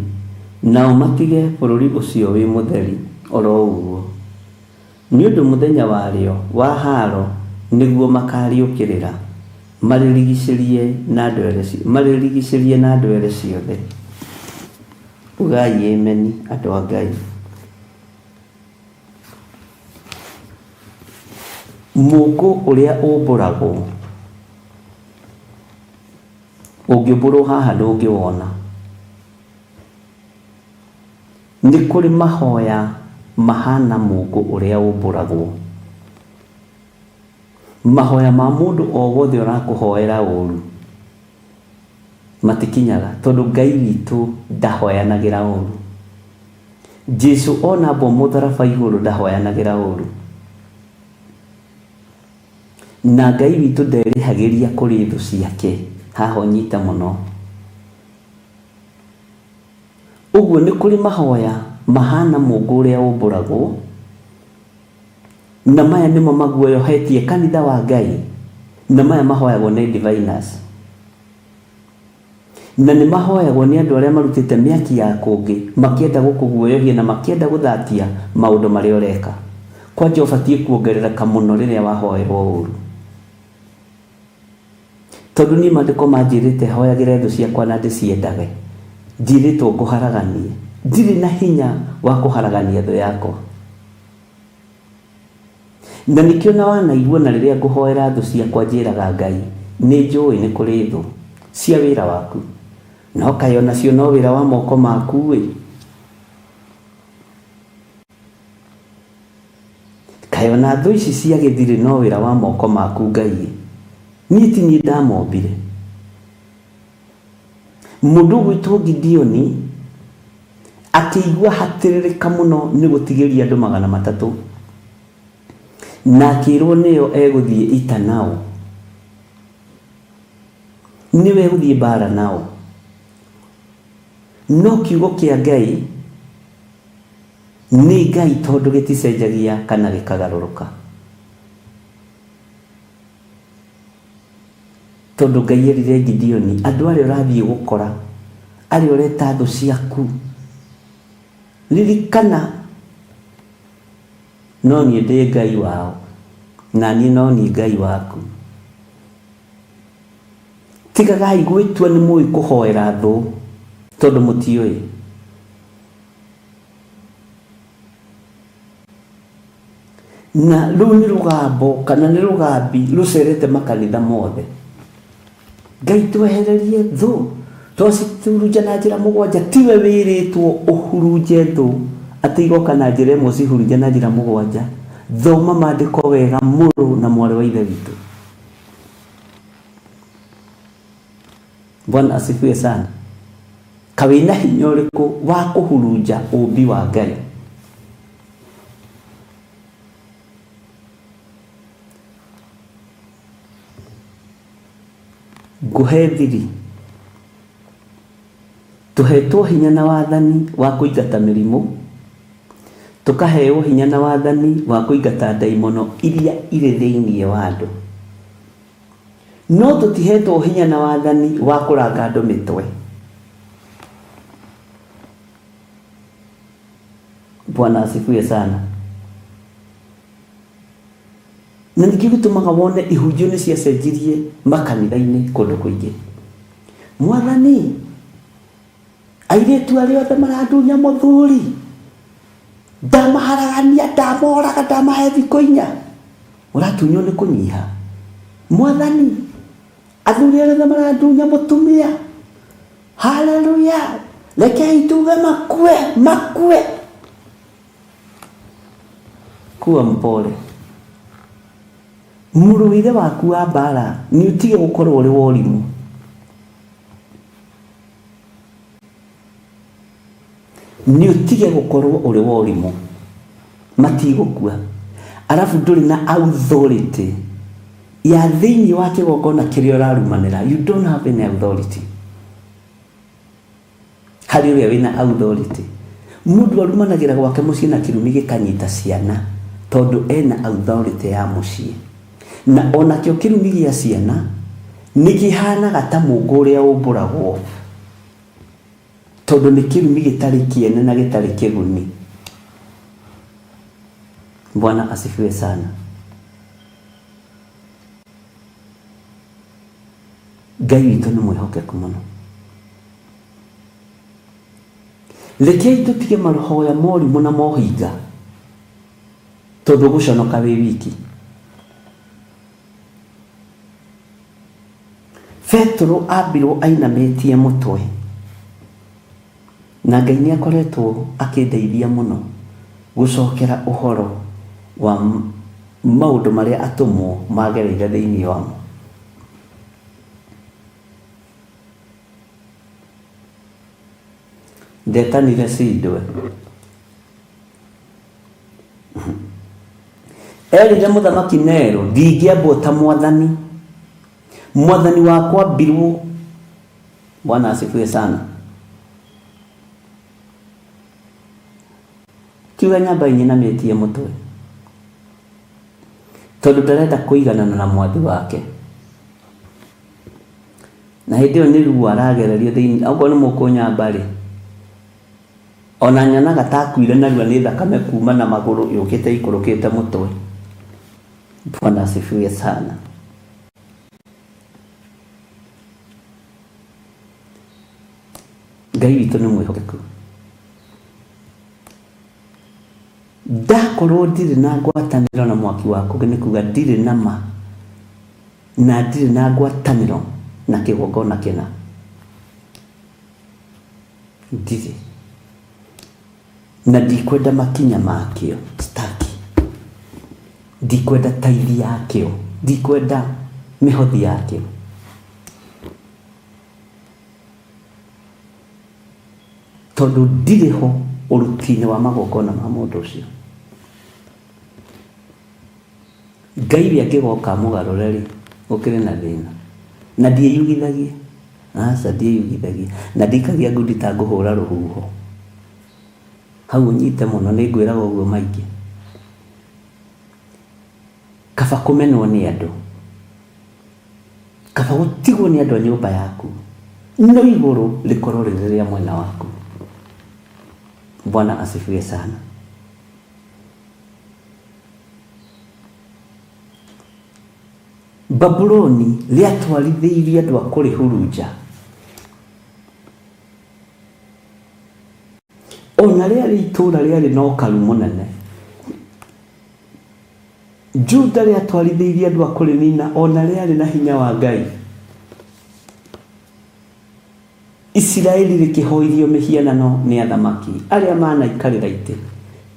nao matige bũrũri ũcio wĩ mũtheri oro ũguo, nĩ ũndũ mũthenya warĩo wa haro nĩguo makariũkĩrĩra marĩrigicĩrie na ndwere ciothe. Ugai ameni andũ a Ngai. Mũngũ ũrĩa ũmbũragwo ũngĩmbũrwo haha ndũngĩwona. Nĩ kũrĩ mahoya mahana mũngũ ũrĩa ũmbũragwo. Mahoya ma mũndũ o wothe ũrakũhoera ũru matikinyaga, tondũ Ngai witũ ndahoyanagĩra ũru. Jesu ona bo mũtharaba igũrũ ndahoyanagĩra ũru, na Ngai witũ nderĩhagĩria kũrĩ thũ ciake. Haha ũnyite mũno. Ũguo nĩ kũrĩ mahoya mahana mũngũ ũrĩa ũmbũragwo, na maya nĩmo maguoyohetie kanitha wa Ngai, na maya mahoyagwo nĩ diviners, na nĩ mahoyagwo nĩ andũ arĩa marutĩte mĩaki ya kũngĩ makĩenda gũkũguoyohia na makĩenda gũthatia maũndũ marĩa ũreka. Kwanja ũbatiĩ kuongerereka mũno rĩrĩa wahoerwo ũru, tondũ niĩ maandĩko manjĩrĩte hoyagĩre thũ ciakwa na ndĩciendage. Njĩrĩtwo ngũharaganie, ndirĩ na hinya wa kũharagania thũ yakwa. Na nĩkĩo na wanaigua na rĩrĩa ngũhoera thũ ciakwa njĩraga Ngai, nĩ njũĩ nĩ kũrĩ thũ cia wĩra waku, no kayo nacio no wĩra wa moko maku ĩ. Kayo na thũ ici cia gĩthirĩ no wĩra wa moko maku Ngai. Niĩ ti niĩ ndamombire. Mũndũ gwĩtwo Gideoni akĩigua hatĩrĩrĩka mũno nĩ gũtigĩria andũ 300, na akĩrwo nĩyo egũthiĩ ita nao, nĩwe egũthiĩ mbara nao. No kiugo kĩa Ngai nĩ Ngai, tondũ gĩticenjagia kana gĩkagarũrũka. Tondũ Ngai erire Gideoni, andũ arĩa ũrathiĩ gũkora, arĩa ũreta thũ ciaku, ririkana no niĩ ndĩ Ngai wao na niĩ no niĩ Ngai waku. Tigagai gwĩtua nĩ mũĩ kũhoera thũ, tondũ mũtiũĩ. Na rũu nĩ rũgambo kana nĩ rũgambi rũcerete makanitha mothe. Ngai twehererie thũ, twacihurunja na njĩra 7. Tiwe wĩrĩtwo ũhurunje thũ atĩ igoka na njĩra ĩmwe cihurunje na njĩra 7. Thoma maandĩko wega mũrũ na mwarĩ wa ithe witũ. Bwana asifiwe sana. Kawĩna hinya ũrĩkũ wa kũhurunja ũmbi wa Ngai? Ngũhe thiri. Tũhetwo hinya na wathani wa kũingata mĩrimũ, tũkaheo hinya na wathani wa kũingata ndaimono iria irĩ thĩinĩ wa andũ, no tũtihetwo hinya na wathani wa kũranga andũ mĩtwe. Bwana asifiwe sana. Na nĩkĩo gĩtũmaga wone ihunjio nĩ ciacenjirie makanitha-inĩ kũndũ kũingĩ. Mwathani, airĩtu arĩa othe marandunya mũthuri, ndamaharagania, ndamoraga, ndamahe thikũ 4. Ũratunywo nĩ kũnyiha. Mwathani, athuri arĩa othe marandunya mũtumia, haleluya, rekei tuge makue. Kuwa mpole. Mũrũire waku wa mbara nĩ ũtige gũkorwo ũrĩ worimu. Nĩ ũtige gũkorwo ũrĩ worimu. Matigũkua. Arabu ndũrĩ na authority ya thĩinĩ wa kĩgongona kĩrĩa ũrarumanĩra, you don't have any authority. Harĩ ũrĩa wĩna authority, mũndũ arumanagĩra gwake mũciĩ na kĩrumi gĩkanyita ciana tondũ ena authority ya mũciĩ. Na onakĩo kĩrumi gĩa ciana nĩ kĩhanaga ta mũngũ ũrĩa ũmbũragwo tondũ nĩ kĩrumi gĩtarĩ kĩene na gĩtarĩ kĩguni. Bwana asifiwe sana. Ngai witũ nĩ mwĩhokeku mũno. Rekei tũtige mahoya morimũ na mohinga tondũ gũconoka wĩ wiki. Petro ambirwo ainamĩtie mũtwe na Ngai nĩ akoretwo akĩndeithia mũno gũcokera ũhoro wa maũndũ marĩa atũmwo magereire thĩinĩ wamo. Ndetanire Sidwe erire mũthamaki Nero, ndingĩambwo ta mwathani wakwa mbirwo. Bwana asifiwe sana. Kiuga nyamba inamĩtie mũtwe tondũ ndarenda kũiganana na mwathi wake, na hĩndĩ ĩyo nĩ ruo aragererio thĩinĩ. Okorwo nĩ mũkũnyamba rĩ, ona nyonaga takuire narua nĩ thakame kuma na magũrũ yũkĩte ikũrũkĩte mũtwe. Bwana asifiwe sana. Ngai witũ nĩ mwĩhokeku. Ndakorwo ndirĩ na ngwatanĩro na mwaki waku, nĩ kuga ndirĩ na ma na ndirĩ na ngwatanĩro na kĩgongona kĩna. Ndirĩ na ndikwenda makinya makĩo, staki. Ndikwenda taithi yakĩo, ndikwenda mĩhothi yakĩo. Tondũ ndirĩ ho ũruti-inĩ wa magongona ma mũndũ ũcio. Ngai we angĩgoka mũgarũre rĩ, gũkĩrĩ na thĩna. Na ndiĩyugithagia, aca ndiĩyugithagia, na ndikagia ngundi ta ngũhũra rũhuho. Hau ũnyite mũno, nĩ ngwĩraga ũguo maingĩ. Kaba kũmenwo nĩ andũ, kaba gũtigwo nĩ andũ a nyũmba yaku, no igũrũ rĩkorwo rĩrĩ rĩa mwena waku. Bwana asifiwe sana. Babuloni rĩatwarithĩirie andũ a kũrĩhurunja. Ona rĩarĩ itũũra rĩarĩ na ũkaru mũnene. Juda rĩatwarithĩirie andũ a kũrĩnina, ona rĩarĩ na hinya wa Ngai. Isiraeli rĩkĩhoirio mĩhianano nĩ athamaki arĩa manaikarĩra itĩ,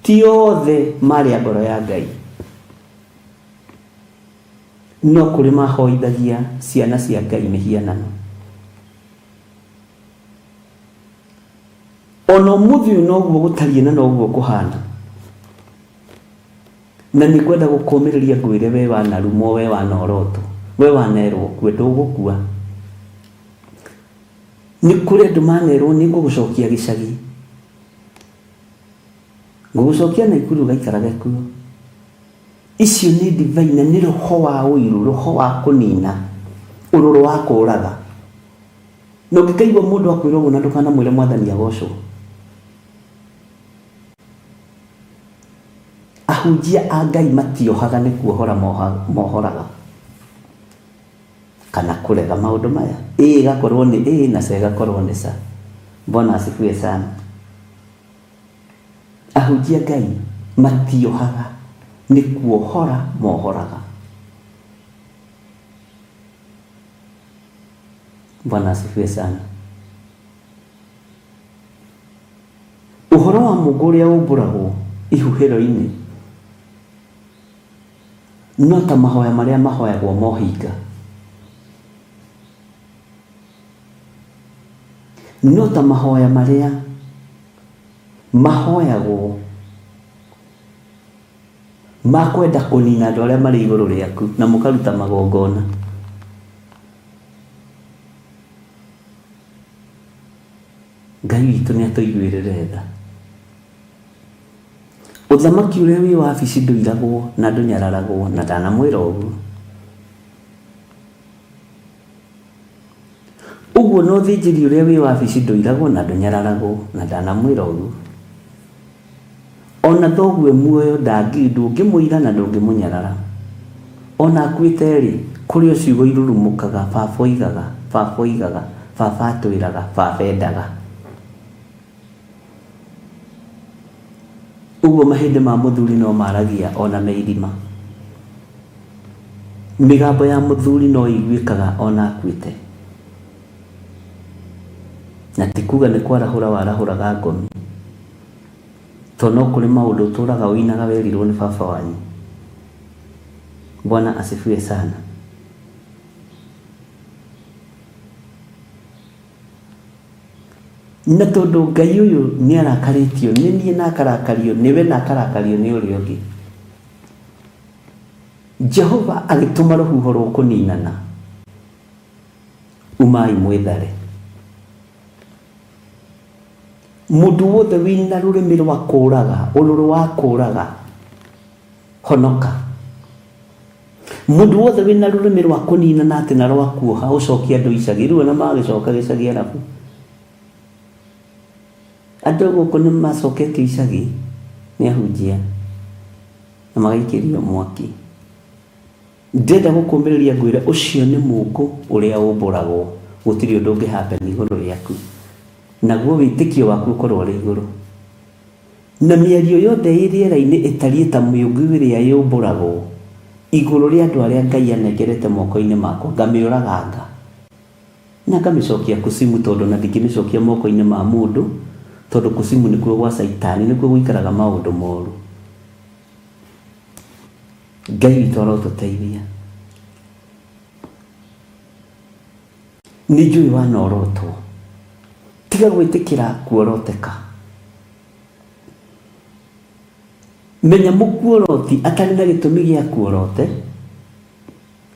ti othe marĩ a ngoro ya Ngai. No kũrĩ mahoithagia ciana cia Ngai mĩhianano. Ona ũmũthĩ ũyũ noguo gũtariĩ na noguo kũhana. Na nĩ kwenda gũkũmĩrĩria ngwĩre, we wanarumwo, we wanorotwo, we wanerwo kue ndũgũkua. Nĩ kũrĩ andũ manerwo nĩ ngũgũcokia gĩcagi, ngũgũcokia Naikuru gaikarage kuo. Icio nĩ divine, nĩ roho wa ũiru, roho wa kũnina, ũrũrũ wa kũũraga. Na ũngĩkaigua mũndũ akwĩra ũguo na ndũkanamwĩre Mwathani agocwo. Ahunjia a Ngai matiohaga nĩ kuohora mohoraga kana kũrega maũndũ maya. Gakorwo nĩ na ce gakorwo nĩ ca. Bwana asifiwe sana. Ahunjia Ngai matiohaga nĩ kuohora mohoraga. Bwana asifiwe sana. Ũhoro wa mũngũ ũrĩa ũmbũragwo ihuhĩro-inĩ no ta mahoya marĩa mahoyagwo mohinga, no ta mahoya marĩa mahoyagwo makwenda kũnina andũ arĩa marĩ igũrũ rĩaku na mũkaruta magongona. Ngai witũ nĩ atũiguĩrĩre tha. Ũthamaki ũrĩa wĩ wabici ndũiragwo na ndũnyararagwo, na ndanamwĩra ũguo. Ũguo no thĩnjĩri ũrĩa wĩ wabici ndũiragwo na ndũnyararagwo, na ndanamwĩra ũguo. Ona thoguo muoyo ndũngĩmũira na ndũngĩmũnyarara. Ona akuĩte-rĩ, kũrĩ o ciugo irurumũkaga, baba oigaga, baba oigaga, baba atwĩraga, baba endaga. Ũguo mahĩndĩ ma mũthuri no maragia ona me irima. Mĩgambo ya mũthuri no ĩiguĩkaga ona akuĩte. Na ti kuga nĩ kwarahũra warahũraga ngomi. Tondũ no kũrĩ maũndũ ũtũraga ũinaga werirwo nĩ baba wanyu. Bwana asifiwe sana. Na tondũ Ngai ũyũ nĩ arakarĩtio nĩ niĩ na akarakario nĩwe na akarakario nĩ ũrĩa ũngĩ, Jehova agĩtũma rũhuho rũkũninana, umai mwĩthare. Mũndũ wothe wĩna rũrĩmĩ rwa kũũraga, ũrũrũ wa kũũraga, honoka. Mũndũ wothe wĩna rũrĩmĩ rwa kũninana atĩ na rwa kuoha ũcokia andũ icagi, rĩu ona magĩcoka gĩcagi arabu. Andũ gũkũ nĩ macoketio icagi nĩ ahunjia na magaikĩrio mwaki. Ndĩrenda gũkũmĩrĩria ngwĩre ũcio nĩ mũũngũ ũrĩa ũmbũragwo, gũtirĩ ũndũ ũngĩhampeni igũrũ rĩaku, naguo wĩtĩkio waku ũkorwo ũrĩ igũrũ. Na mĩario yothe ĩ rĩera-inĩ ĩtariĩ ta mĩũngũ ĩrĩa yũmbũragwo igũrũ rĩa andũ arĩa Ngai anengerete moko-inĩ makwa, ngamĩũraganga na ngamĩcokia kusimu, tondũ na ndingĩmĩcokia moko-inĩ ma mũndũ, tondũ kusimu nĩkuo gwa Saitani, nĩkuo gũikaraga maũndũ moru. Ngai witũ arotũteithia. Nĩ njũĩ wanorotwo, tiga gwĩtĩkĩra kuoroteka. Menya mũkuoroti atarĩ na gĩtũmi gĩa kuorote,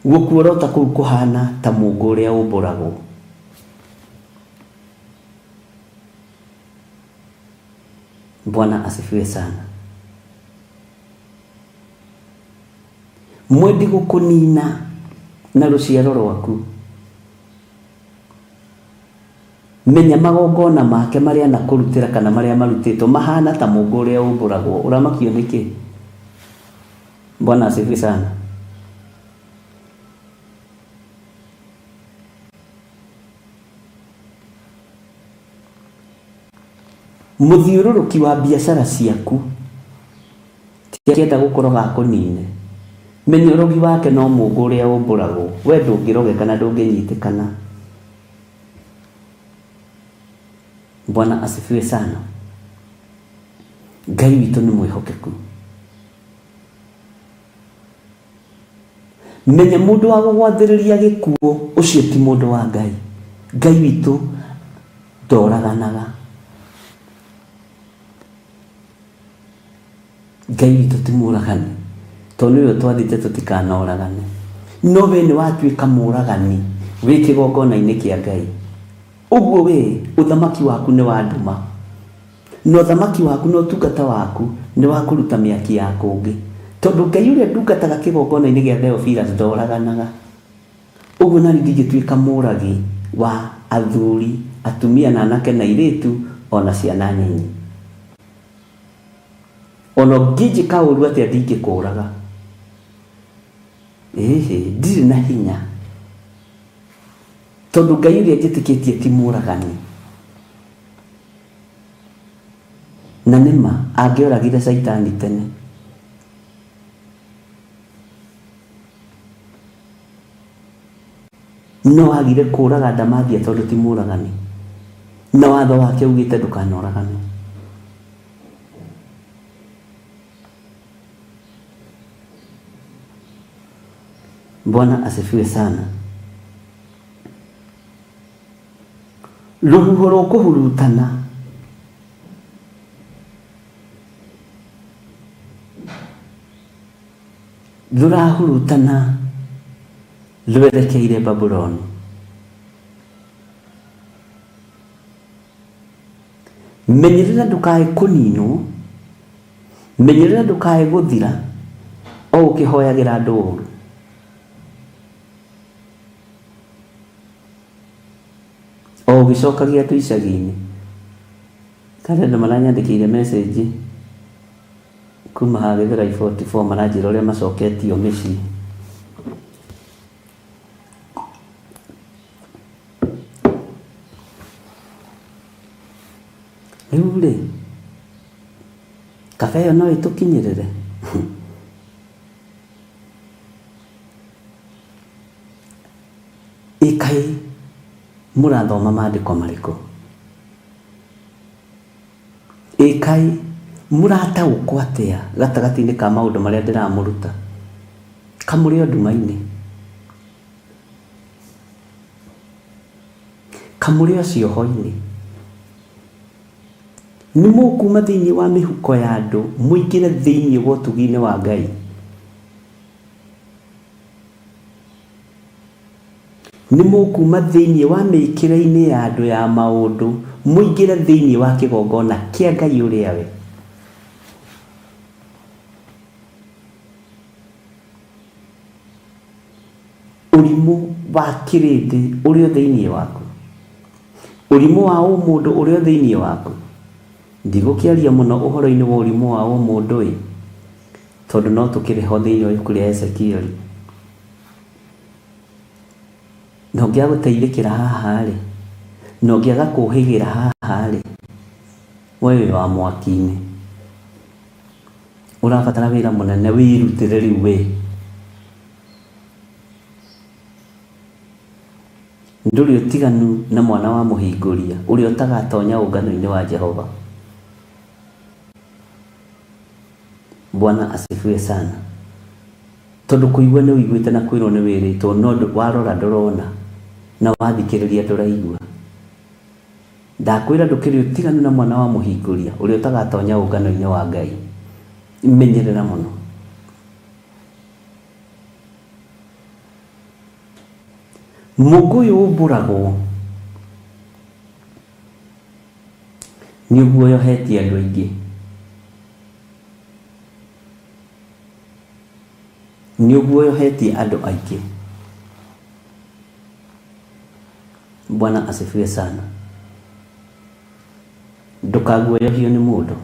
gũkuorota kũu kũhana ta mũũngũ ũrĩa ũmbũragwo. Bwana asifiwe sana. Mwendi gũkũnina na rũciaro rwaku, menya magongona make marĩa nakũrutĩra kana marĩa marutĩtwo mahana ta mũũngũ ũrĩa ũmbũragwo. Ũramakio nĩkĩ? Bwana asifiwe sana. Mũthiũrũrũki wa biacara ciaku ti akĩenda gũkorwo gakũnine. Menya ũrogi wake no mũũngũ ũrĩa ũmbũragwo. We ndũngĩrogeka na ndũngĩnyitĩkana. Bwana asifiwe sana. Ngai witũ nĩ mwĩhokeku. Menya mũndũ wa gũgwathĩrĩria gĩkuũ ũcio ti mũndũ wa Ngai. Ngai witũ ndoraganaga. Ngai witũ ti mũragani, tondũ nĩwe twathĩte tũtikanoragane. No we nĩ watuĩka mũragani wĩ kĩgongona-inĩ kĩa Ngai. Ũguo we ũthamaki waku nĩ wa nduma, na ũthamaki waku na ũtungata waku nĩ wa kũruta mĩaki ya kũngĩ, tondũ Ngai ũrĩa ndungataga kĩgongona-inĩ gĩa Theophilus ndoraganaga. Ũguo nani ndingĩtuĩka mũragi wa athuri, atumia na anake na airĩtu ona ciana nini. Ona ũngĩnjĩka ũru atĩa ndingĩkũraga. Ndirĩ na hinya, tondũ Ngai ũrĩa njĩtĩkĩtie ti mũragani. Na nĩma angĩoragire Saitani tene. No agire kũraga Damathia tondũ ti mũragani, na watho wake ugĩte ndũkanoragane. Bwana asifiwe sana. Rũhuho rũkũhurutana rurahurutana rwerekeire Babuloni. Menyerera ndukae kuninwo, menyerera ndukae guthira o ukihoyagira andu uru. O ugicokagia tu icagi-ini. Kare andu maranyandikire message kuma ha Githurai 44 maranjira uria macoketio micii. Riu ri kaba iyo no itukinyirire. Ikai murathoma maandiko mariko? Ikai murataũkwo atia gatagati-ini ka maundu maria ndiramuruta? Kamuri o nduma-ini, kamuri o cioho-ini. Ni mukuma thiini wa mihuko ya andu muingire thiini wa utugi-ini wa Ngai. Ni mukuma thiini wa miikire-ini ya andu ya maundu muingire thiini wa kigongona kia Ngai uria we. Urimu wa kirindi urio thiini waku, urimu wa umundu urio thiini waku. Ndigukiaria muno uhoro-ini wa urimu wa umundu tondu no tukiriho thiini wa ibuku ria Ezekiel. No ngiaguteithikira haha ri, no ngiaga kuhigira haha ri, wewe wa mwaki-ini urabatara wira munene wirutire riu we. Nduri utiganu na mwana wa muhinguria uria utagatonya ungano-ini wa Jehova. Bwana asifiwe sana. Tondu kuigua ni uiguite na kwirwo ni wiritwo no warora ndurona na wathikiriria nduraigua. Ndakwira ndukiri utiganu na mwana wa muhinguria uria utagatonya ungano-ini wa Ngai. Menyerera muno. Muguyu umburago ni uguo yohetie andu aingi, ni uguo yohetie andu aingi. Bwana asifiwe sana. Ndukaguoyohio ni mundu.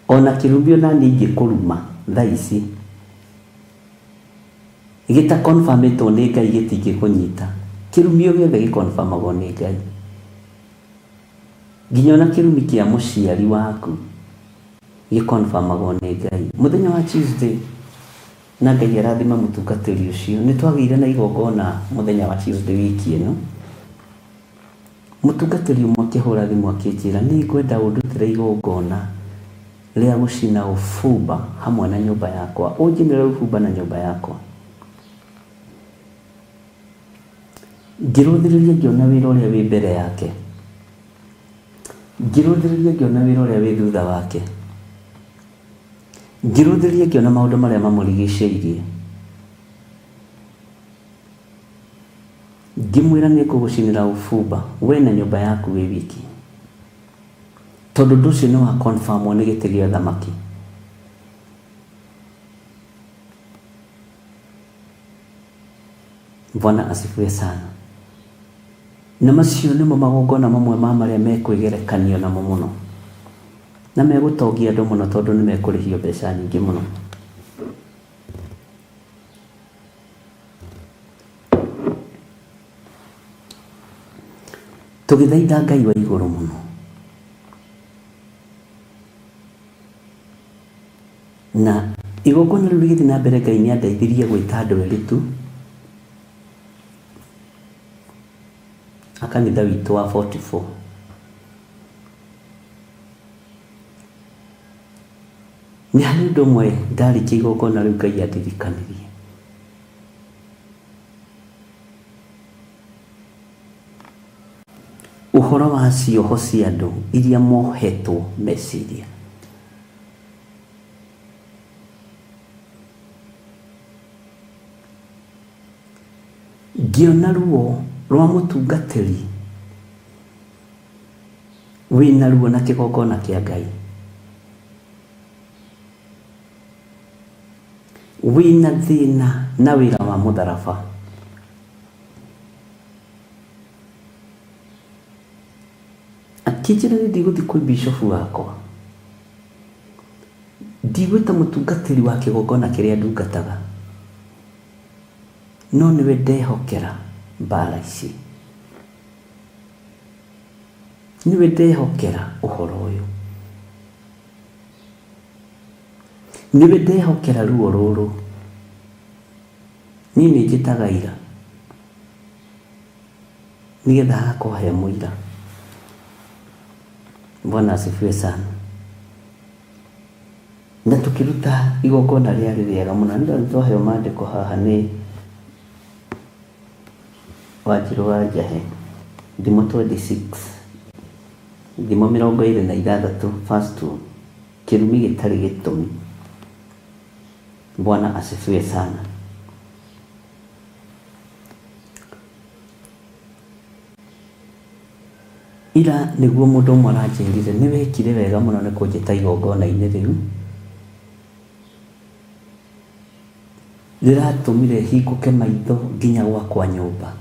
Ona kirumbio na ningi kuruma thaa ici gita confirmito ni Ngai gitingi kunyita. Kirumbio giothe gikonfirmagwo ni Ngai. Nginya ona kirumi kia muciari waku gikonfirmagwo ni Ngai. Muthenya wa Tuesday na Ngai arathima mutungatiri ucio ni twagire na igongona muthenya wa Tuesday wiki ino. Mutungatiri umwe akihura thimu akinjira ni ngwenda undutire igongona ria gucina ufumba hamwe na nyumba yakwa. Unjinire ufumba na nyumba yakwa. Ngiruthiriria ngiona wira uria wi mbere yake, ngiruthiriria ngiona wira uria wi thutha wake, ngiruthiriria ngiona maundu maria mamurigiceirie. Ngimwira ni kugucinira ufumba we na nyumba yaku wi wiki. Tondu nducio ni wa confirmwo ni giti gia thamaki. Bwana asifiwe sana. Na macio nimo magongona mamwe ma maria mekwigerekanio namo muno na megutongia andu muno tondu ni mekurihio mbeca nyingi muno. Tugithaitha Ngai wa iguru muno na igongona riu rigithi na mbere Ngai ni andeithirie gwita andu eritu akanitha witu wa 44. Ni hari undu umwe ndarikia igongona riu Ngai andirikanirie. ũhoro wa cioho cia andũ iria mohetwo meciria. Ngĩona ruo rwa mũtungatĩri wĩna ruo na kĩgongona kĩa Ngai, wĩna thĩna na wĩra wa mũtharaba, akĩnjĩra nĩ ndigũthiĩ kwĩ bishofu wakwa, ndigwĩta mũtungatĩri wa kĩgongona kĩrĩa ndungataga, no nĩwe ndehokera mbara ici, nĩwe ndehokera ũhoro ũyũ, nĩwe ndehokera ruo rũrũ, niĩ nĩ njĩtaga ira nĩgetha agakũhe mũira. Bwana asifiwe sana. Na tũkĩruta igongona rĩarĩ rĩega mũno, nĩ twaheo maandĩko haha nĩ Wanjirũ wa Njahe, Thimo 26, Thimo 26 verse 2, kĩrumi gĩtarĩ gĩtũmi. Bwana asifiwe sana. Ira nĩguo mũndũ ũmwe aranjĩrire nĩ wekire wega mũno nĩ kũnjĩta igongona-inĩ rĩu, rĩratũmire hingũke maitho nginya gwakwa nyũmba.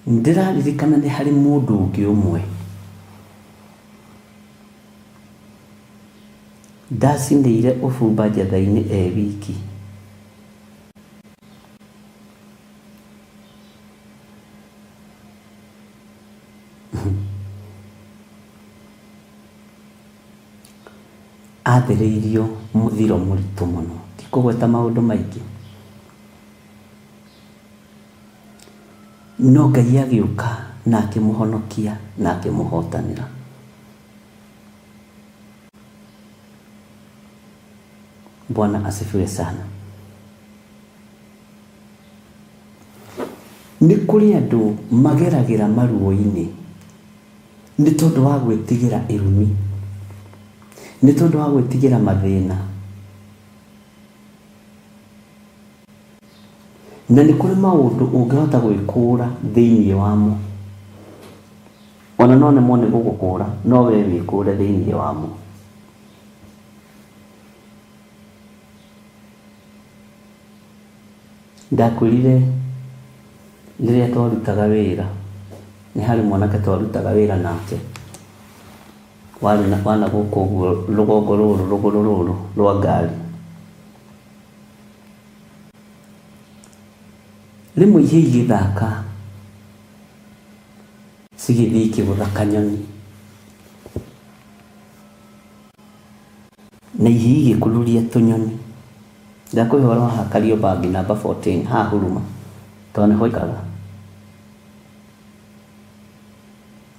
Ndĩraririkana nĩ harĩ mũndũ ũngĩ ũmwe ndacinĩire ũbumba njatha-inĩ wiki, athĩrĩirio mũthiro mũritũ mũno, ti kũgweta maũndũ maingĩ, no Ngai agĩũka na akĩmũhonokia na akĩmũhotanĩra. Bwana asifiwe sana. Nĩ kũrĩ andũ mageragĩra maruo-inĩ nĩ tondũ wa gwĩtigĩra irumi, nĩ tondũ wa gwĩtigĩra mathĩna, na nĩ kũrĩ maũndũ ũngĩhota gwĩkũra thĩinĩ wamo, ona no nĩmo nĩ gũgũkũra, no we wĩkũre thĩinĩ wamo. Ndakwĩrire rĩrĩa twarutaga wĩra, nĩ harĩ mwanake twarutaga wĩra nake, wana gũkũ ũguo rũgongo rũrũ, rũgũrũ rũrũ rwa ngari. Rĩmwe ihĩĩ igĩthaka cigĩthiĩ ikĩgũtha kanyoni, na ihĩĩ igĩkururia tũnyoni. Ndakũhe ũhoro wa Kariobangi namba 14 haha Huruma, tondũ nĩho aikaga.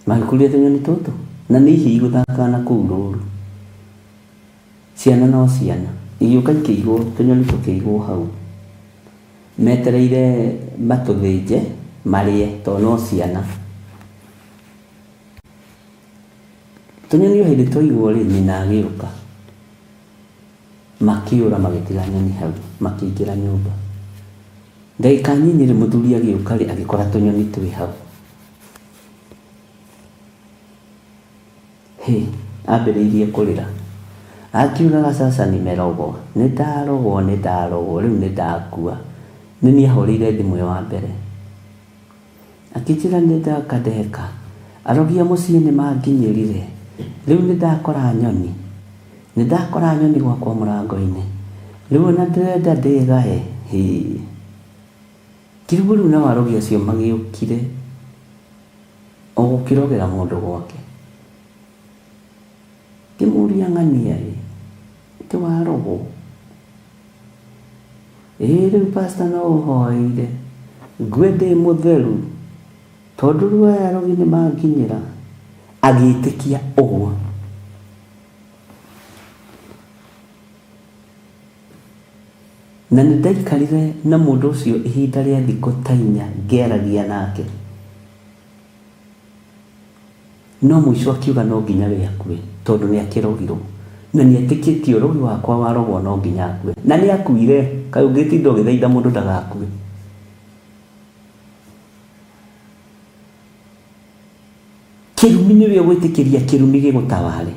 Magĩkururia tũnyoni tũtũ, na nĩ ihĩĩ igũthakaga na kũu rũru. Ciana no ciana, igĩũka ikĩigwo, tũnyoni tũkĩigwo hau, metereire matũthĩnje marĩe, tondũ no ciana. Tũnyoni o hĩndĩ twaigwo rĩ, nyina agĩũka, makĩũra magĩtiga nyoni hau, makĩingĩra nyũmba. Ndagĩka nyinyi rĩ, mũthuri agĩũka rĩ, agĩkora tũnyoni twĩ hau. Ambĩrĩirie kũrĩra, akiugaga sasa nimerogwo, nĩndarogwo, rĩu nĩndakua. Nĩ niĩ ahũrĩire thimũ wa mbere, akĩnjĩra nĩndaka ndeka, arogia mũciĩ nĩmanginyĩrire, rĩu nĩndakora nyoni gwakwa mũrango-inĩ, rĩu ona ndĩrenda ndĩgae. Kĩrĩgu rĩu nao arogia acio magĩũkire o gũkĩrogera mũndũ gwake. Kĩmũria ng'ania tĩ warogwo? Rĩu pastor no ũhoeire ngwe ndĩ mũtheru, tondũ rĩu aya arogi nĩmanginyĩra. Agĩĩtĩkia ũguo. na nĩ ndaikarire na mũndũ ũcio ihinda rĩa thikũ ta 4 ngĩaragia nake, no mũico akiuga no nginya we akue tondũ nĩ akĩrogirwo na nĩ etĩkĩtie ũrogi wakwa warogwo no nginya akue, na nĩ akuire. Kaĩ ũngĩtinda ũgĩthaitha mũndũ ndagakue? Kĩrumi nĩwe ũgwĩtĩkĩria kĩrumi gĩgũtaware,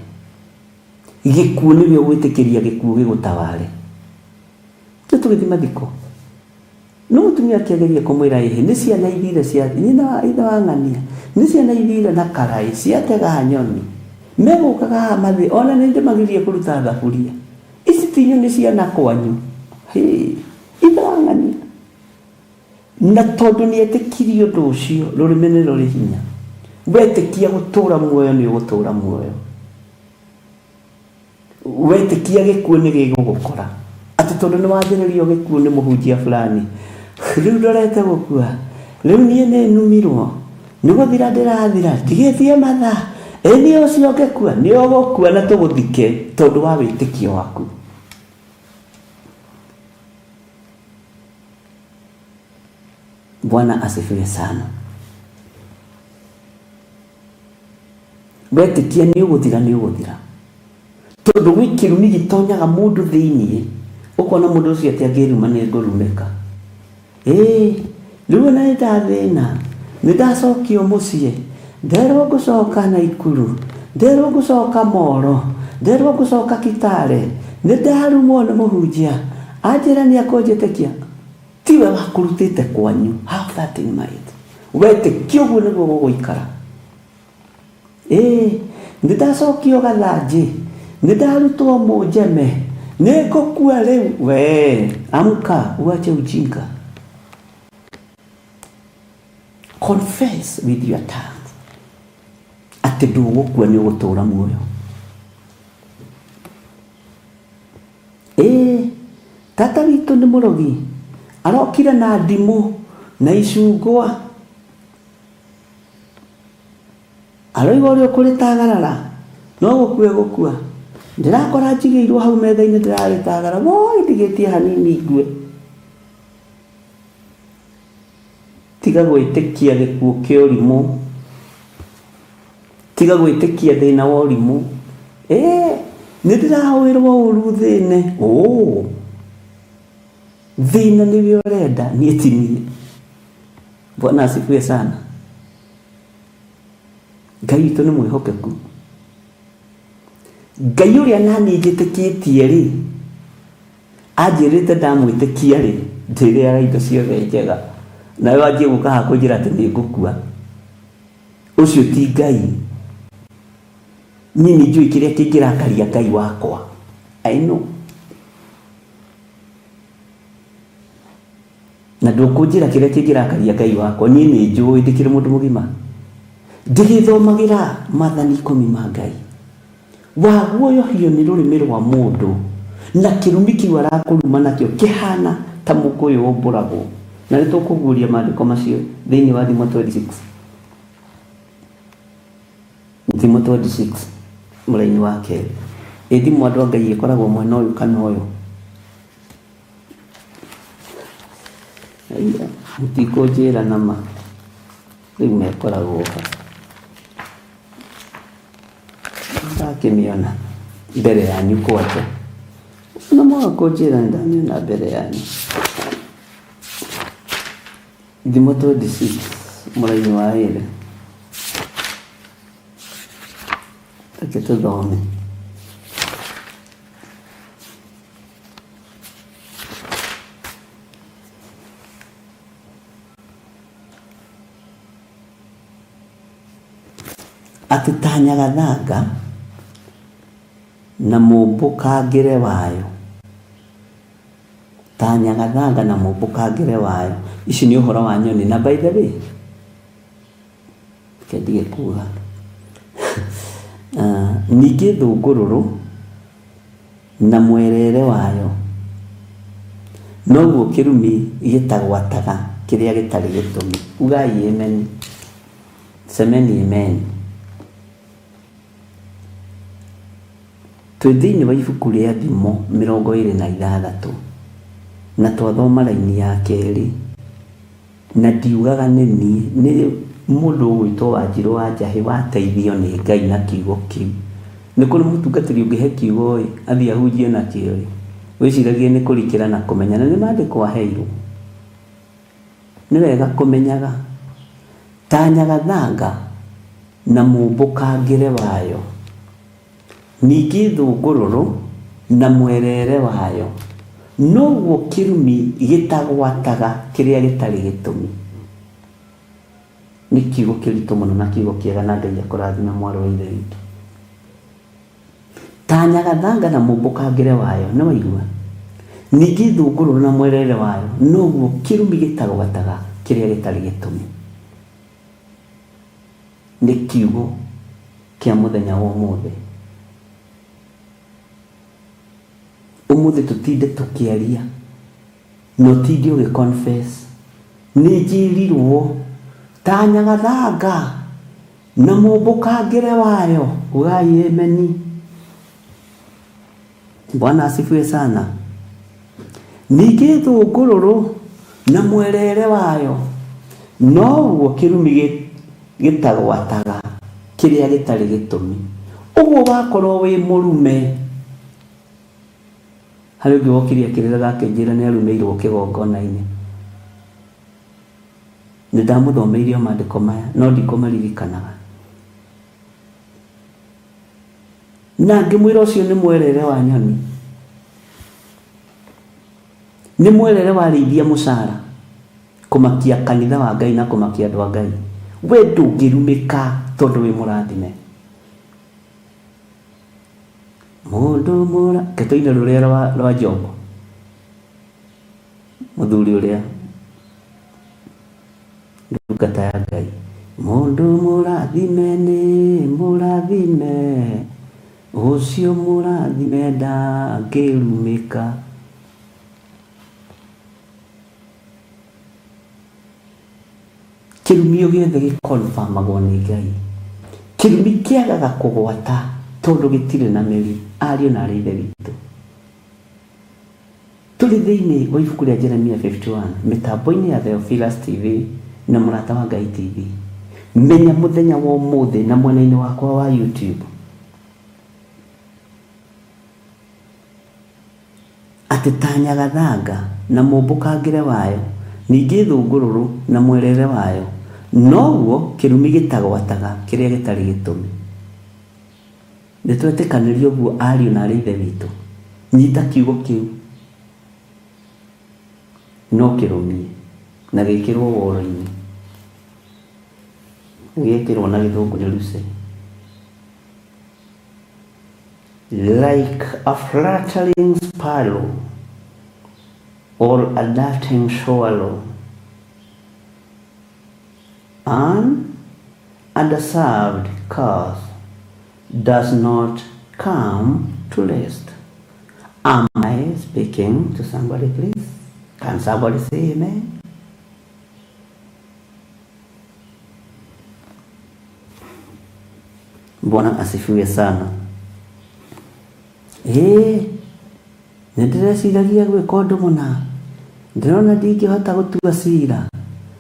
gĩkuũ nĩwe ũgwĩtĩkĩria gĩkuũ gĩgũtaware. Nĩ tũgĩthiĩ mathiko, no mũtumia akĩageria kũmwĩra ĩhĩ nĩ ciana ithire cia nyina wa ithe wa ng'ania, nĩ ciana ithire na karai ciatega nyoni, megũkaga haha mathĩ, ona nĩ ndĩmagĩrie kũruta thaburia, ici ti nyoni ciana kwanyu, ithe wa ng'ania. Na tondũ nĩ etĩkirie ũndũ ũcio, rũrĩmĩ nĩ rũrĩ hinya. Wetĩkia gũtũũra muoyo nĩ ũgũtũũra muoyo, wetĩkia gĩkuũ nĩ gĩgũgũkora. Atĩ tondũ nĩ wanjĩrĩrio gĩkuũ nĩ mũhunjia fulani, rĩu ndorete gũkua, rĩu niĩ nĩ numirwo, nĩ gũthira ndĩrathira, ndigĩtie mathaa, ĩni ũcio ngĩkua, nĩ ũgũkua na tũgũthike tondũ wa wĩtĩkio waku. Bwana asifiwe sana. Wetĩkia nĩ ũgũthira nĩ ũgũthira, tondũ gwĩ kĩrumi gĩtonyaga mũndũ thĩiniĩ, ũkona mũndũ ũcio atĩ angĩruma nĩ ngũrumĩka. Rĩu ona nĩndathĩna, nĩndacokio mũciĩ, nderwo ngũcoka Naikuru, nderwo ngũcoka Moro, nderwo ngũcoka Kitale, nĩndarumwo nĩ mũhunjia, anjĩra nĩ akũnjĩtĩkia. Tiwe wakũrutĩte kwanyu, have that in mind. Wetĩkia ũguo nĩguo gũgũikara. Nĩndacokio Gathanjĩ, nĩndarutwo Mũnjeme, nĩngũkua rĩu. We amka, uache ujinga. Confess with your tongue atĩ ndũgũkua nĩ ũgũtũũra muoyo. Tata witũ nĩ mũrogi, arokire na ndimũ na icungwa, aroiga ũrĩa ũkũrĩtagarara no gũkua gũkua. Ndĩrakora njigĩirwo hau metha-inĩ ndĩrarĩtagara, woi ndigĩtie hanini ngue. Tiga gwĩtĩkia gĩkuũ kĩa ũrimũ, tiga gwĩtĩkia thĩna wa ũrimũ. Nĩndĩrahũĩrwo ũru thĩne. Thĩna nĩwe ũrenda, niĩ ti niĩ. Bwana asifiwe sana. Ngai witũ nĩ mwĩhokeku. Ngai ũrĩa naniĩ njĩtĩkĩtie rĩ, anjĩrĩte ndamwĩtĩkia rĩ, ndĩrĩaga indo ciothe njega, nawe wanjie gũka haha kũnjĩra atĩ nĩ ngũkua. Ũcio ti Ngai. Niĩ nĩ njũĩ kĩrĩa kĩngĩrakaria Ngai wakwa. I know. Na ndũkũnjĩra kĩrĩa kĩngĩrakaria Ngai wakwa, niĩ nĩ njũĩ ndĩkĩrĩ mũndũ mũgima. Ndĩgĩthomagĩra maathani 10 ma Ngai. Waguoyohio nĩ rũrĩmĩ rwa mũndũ na kĩrumi kĩu arakũruma nakĩo kĩhana ta mũkũyũ ũmbũragwo. Na nĩ tũkũguũria maandĩko macio thĩinĩ wa Thimo 26. Thimo 26 mũraini wa kerĩ. Thimo andũ a Ngai ĩkoragwo mwena ũyũ kana ũyũ. Mũtikũnjĩra nama, rĩu mekoragwo ha. Ndakĩmĩona mbere yanyu kwate, na mwaga kũnjĩra nĩndamĩona mbere yanyu. Thimo 26 mũraini wa ĩrĩ. Reke tũthome. Atĩ ta nyagathanga na mũmbũkangĩre wayo, ta nyagathanga na mũmbũkangĩre wayo. Ici nĩ ũhoro wa nyoni, na by the way kendige kuga ningĩ thũngũrũrũ na mwerere wayo, noguo kĩrumi gĩtagwataga kĩrĩa gĩtarĩ gĩtũmi. Ugai amen, semeni amen. Twĩ thĩinĩ wa ibuku rĩa Thimo 26. na twathoma raini ya kerĩ, na ndiugaga nĩ niĩ, nĩ mũndũ ũgwĩtwo Wanjirũ wa Njahĩ wateithio nĩ Ngai na kiugo kĩu. Nĩ kũrĩ mũtungatĩri ũngĩhe kiugo athiĩ ahunjie nakĩo wĩciragie nĩ kũrikĩra na kũmenya, na nĩ maandĩko aheirwo. Nĩ wega kũmenyaga ta Nyagathanga na mũmbũkangĩre wayo, ningĩ thũngũrũrũ na mwerere wayo, noguo kĩrumi gĩtagwataga kĩrĩa gĩtarĩ gĩtũmi. Nĩ kiugo kĩritũ mũno na kiugo kĩega, na Ngai akũrathime mwarĩ wa Ithe witũ. Ta Nyagathanga na mũmbũkangĩre wayo, nĩ waigua, ningĩ thũngũrũrũ na mwerere wayo, noguo kĩrumi gĩtagwataga kĩrĩa gĩtarĩ gĩtũmi. Nĩ kiugo kĩa mũthenya wa ũmũthĩ. Ũmũthĩ tũtinde tũkĩaria, no tinde ũgĩ-confess. Nĩ njĩrirwo ta Nyagathanga na mũmbũkangĩre wayo, ugai ameni. Bwana asifiwe sana. Ningĩ thũngũrũrũ na mwerere wayo, noguo kĩrumi gĩtagwataga kĩrĩa gĩtarĩ gĩtũmi. Ũguo wakorwo wĩ mũrume, harĩ ũngĩ wokirie kĩrĩra gakĩnjĩra nĩ arumĩirwo kĩgongona-inĩ. Nĩ ndamũthomeirio maandĩko maya, no ndikũmaririkanaga. Na ngĩmwĩra ũcio nĩ mwerere wa nyoni, nĩ mwerere warĩithia mũcara, kũmakia kanitha wa Ngai na kũmakia andũ a Ngai. We ndũngĩrumĩka tondũ wĩ mũrathime. Mũndũ mũra ketũ-inĩ rũrĩa rwa Njobo, mũthuri ũrĩa ndungata ya Ngai, mũndũ mũrathime nĩ mũrathime, ũcio mũrathime ndangĩrumĩka. Kĩrumi o gĩothe gĩ-confirmagwo nĩ Ngai. Kĩrumi kĩagaga kũgwata tondũ gĩtirĩ na mĩri. Ariũ na aarĩ a Ithe witũ, tũrĩ thĩinĩ wa ibuku rĩa Jeremia 51, mĩtambo-inĩ ya Theophilus TV na Mũrata wa Ngai TV. Menya mũthenya wa ũmũthĩ na mwena-inĩ wakwa wa YouTube atĩ ta Nyagathanga na mũmbũkangĩre wayo, ningĩ thũngũrũrũ na mwerere wayo, noguo kĩrumi gĩtagwataga kĩrĩa gĩtarĩ gĩtũmi. Nĩtwetĩkanĩrio ũguo ariũ na aarĩ a Ithe witũ. Nyita kiugo kĩu, no kĩrũmie na gĩkĩrwo woro-inĩ, gĩkĩrwo na gĩthũngũ nĩ Lucy. Like a fluttering sparrow or a darting swallow, an underserved cause does not come to rest. Am I speaking to somebody, please? Can somebody say amen? Bwana asifiwe sana. Nĩndĩreciragia gwĩka ũndũ mũna, ndĩrona ndingĩhota gũtua cira,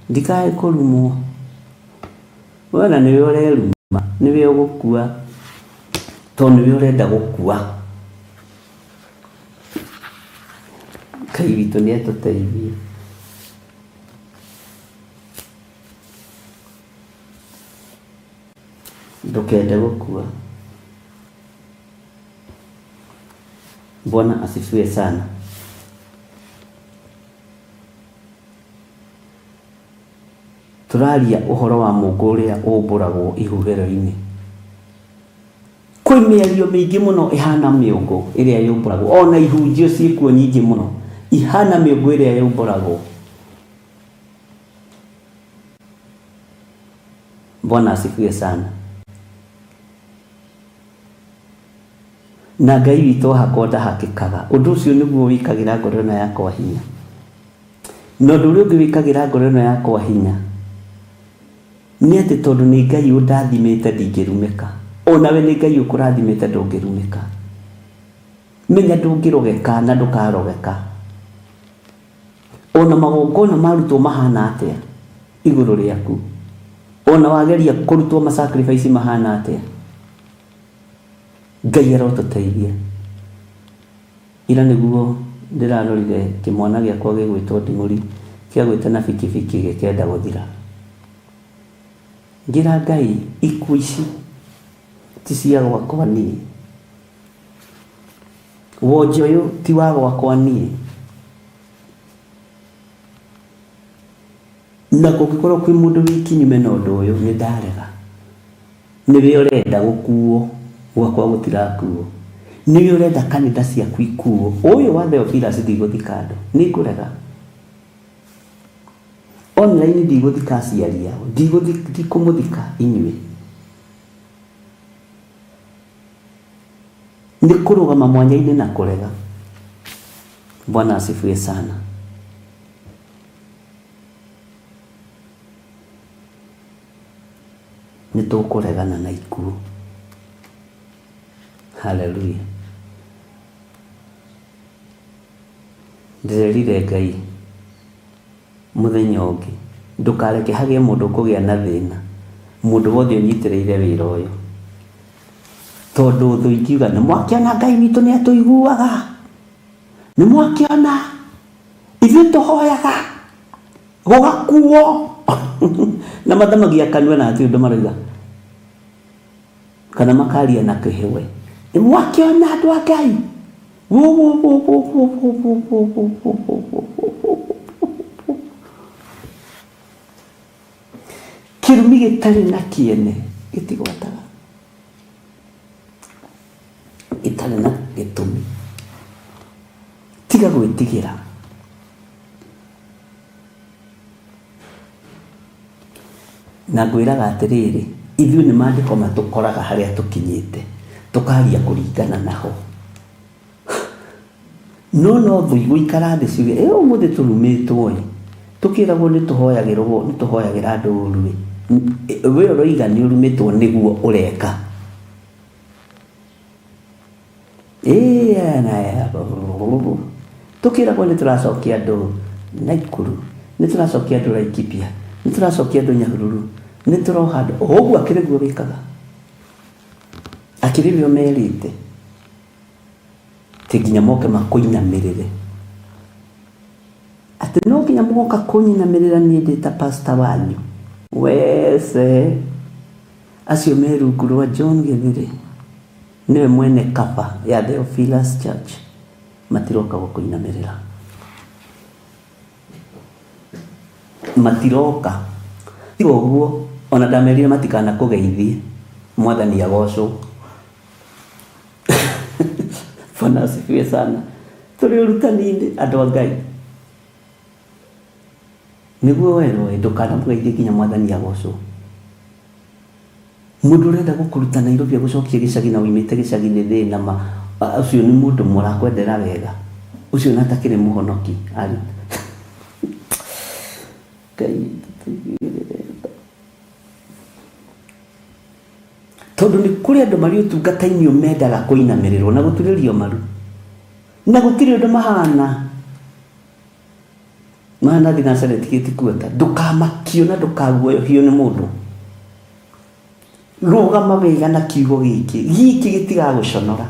ndikae kũrumwo. Wona nĩwe ũreruma, nĩwe ũgũkua, tondũ nĩwe ũrenda gũkua. Ngai witũ nĩatũteithie. Ndũkende gũkua. Bwana asifiwe sana. Tũraria ũhoro wa mũngũ ũrĩa ũmbũragwo ihuhĩro-inĩ. Kwĩ mĩario mĩingĩ mũno ĩhana mĩũngũ ĩrĩa yũmbũragwo, ona ihunjio ciĩkuo nyingĩ mũno ihana mĩũngũ ĩrĩa yũmbũragwo. Bwana asifiwe sana. Na Ngai witũ hakwa ndahakĩkaga. Ũndũ ũcio nĩguo wĩkagĩra ngoro ĩno yakwa hinya. Na ũndũ ũrĩa ũngĩ wĩkagĩra ngoro ĩno yakwa hinya nĩ atĩ tondũ nĩ Ngai ũndathimĩte ndingĩrumĩka. Onawe nĩ Ngai ũkũrathimĩte ndũngĩrumĩka. Menya ndũngĩrogeka na ndũkarogeka. ona magongona marutwo mahana atia iguru riaku, ona wageria kurutwo ma sacrifice mahana atia. Ngai arotuteithia. Ira niguo ndirarorire kimwana giakwa gigwitwo Nding'uri kiagwite na bikibiki gikenda guthira. Ngira Ngai ikuũ ici ti cia gwakwa niĩ, wonje ũyũ ti wa gwakwa niĩ, na kũngĩkorwo kwĩ mũndũ wĩkinyume na ũndũ ũyũ nĩ ndarega. Nĩwe ũrenda gũkuo, gwakwa gũtirakuo. Nĩwe ũrenda kanitha ciaku ikuo. Ũyũ wa Theophilus ndigũthika andũ, nĩ ngũrega. Online ndigũthika aciari ao, ndikũmũthika inyuĩ. Nĩ kũrũgama mwanya-inĩ na kũrega. Bwana asifiwe sana. Nĩ tũkũregana na ikuũ. Hallelujah. Ndĩrerire Ngai mũthenya ũngĩ ndũkareke hagĩe mũndũ kũgĩa na thĩna, mũndũ wothe ũnyitĩrĩire wĩra ũyũ, tondũ thũ ingiuga nĩ mwakĩona Ngai witũ nĩ atũiguaga, nĩ mwakĩona ithuĩ tũhoyaga gũgakuo na mathamagia kanua na atĩ ũndũ marauga kana makaria na kĩhĩwe, nĩ mwakĩona andũ a Ngai kĩrumi gĩtarĩ na kĩene gĩtigwataga, gĩtarĩ na gĩtũmi, tiga gwĩtigĩra. Na ngwĩraga atĩrĩrĩ, ithuĩ nĩ maandĩko matũkoraga harĩa tũkinyĩte, tũkaria kũringana naho. No thũ igũikara thĩ ciuge ũmũthĩ tũrumĩtwo ĩ, tũkĩragwo nĩ tũhoyagĩra andũ ũru ĩ, we ũroiga nĩ ũrumĩtwo nĩguo ũreka. Tũkĩragwo nĩ tũracokia andũ Naikuru, nĩ tũracokia andũ Laikipia, nĩ tũracokia andũ Nyahururu, nĩ tũroha andũ ũguo, akĩrĩ guo wĩkaga, akĩrĩ guo merĩte atĩ nginya moke makũinamĩrĩre, atĩ no nginya moka kũnyinamĩrĩra niĩ ndĩ ta pastor wanyu. Wece acio me rungu rwa John Gĩthĩrĩ, nĩwe mwene kaba ya Theophilus Church, matiroka gũkũinamĩrĩra, matiroka. Tiga ũguo, ona ndamerire matikana kũgeithie, Mwathani agocwo. Bwana asifiwe sana. Tũrĩ ũrutani-inĩ andũ a Ngai, nĩguo werwo ndũkanamũgeithie nginya Mwathani agocwo. Mũndũ ũrenda gũkũruta Nairobi agũcokie gĩcagi na uimĩte gĩcagi nĩ thĩna ma, ũcio nĩ mũndũ mũrakwendera wega, ũcio nĩ atakĩrĩ mũhonoki arĩ. Ngai tondũ nĩ kũrĩ andũ marĩ ũtungata-inĩ mendaga kũinamĩrĩrwo na gũturĩrio maru, na gũtirĩ ũndũ mahana thi Nazareti gĩtikuota. Ndũkamakio na ndũkaguoyohio nĩ mũndũ, rũgama wega na kiugo gĩkĩ gĩtigagũconora,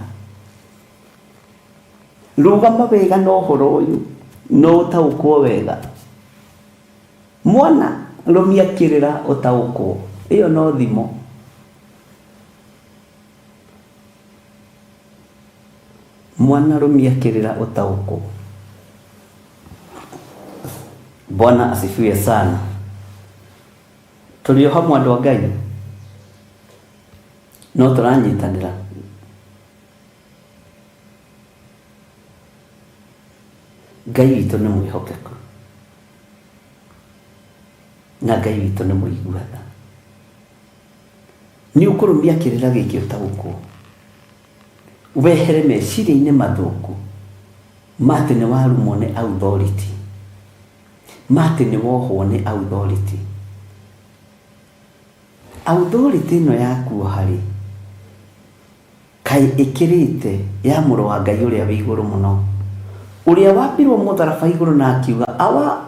rũgama wega na ũhoro ũyũ no ũtaũkwo wega. Mwana rũmia kĩrĩra ũtaũkwo, ĩyo no thimo. Mwana rũmia kĩrĩra ũtaũkwo. Bwana asifiwe sana. Tũrĩ o hamwe andũ a Ngai, no tũranyitanĩra. Ngai witũ nĩ mwĩhokeku, na Ngai witũ nĩ mũiguaga. Nĩ ũkũrũmia kĩrĩra gĩkĩ ũtaũkwo, wehere meciria-inĩ mathũku matĩ nĩ warumwo nĩ authority, matĩ nĩ wohwo nĩ authority. Authority ĩno yakuo harĩ kaĩ ĩkĩrĩte ya mũrũ wa Ngai ũrĩa wĩ igũrũ mũno, uria wapirwo mutharaba iguru na akiuga awa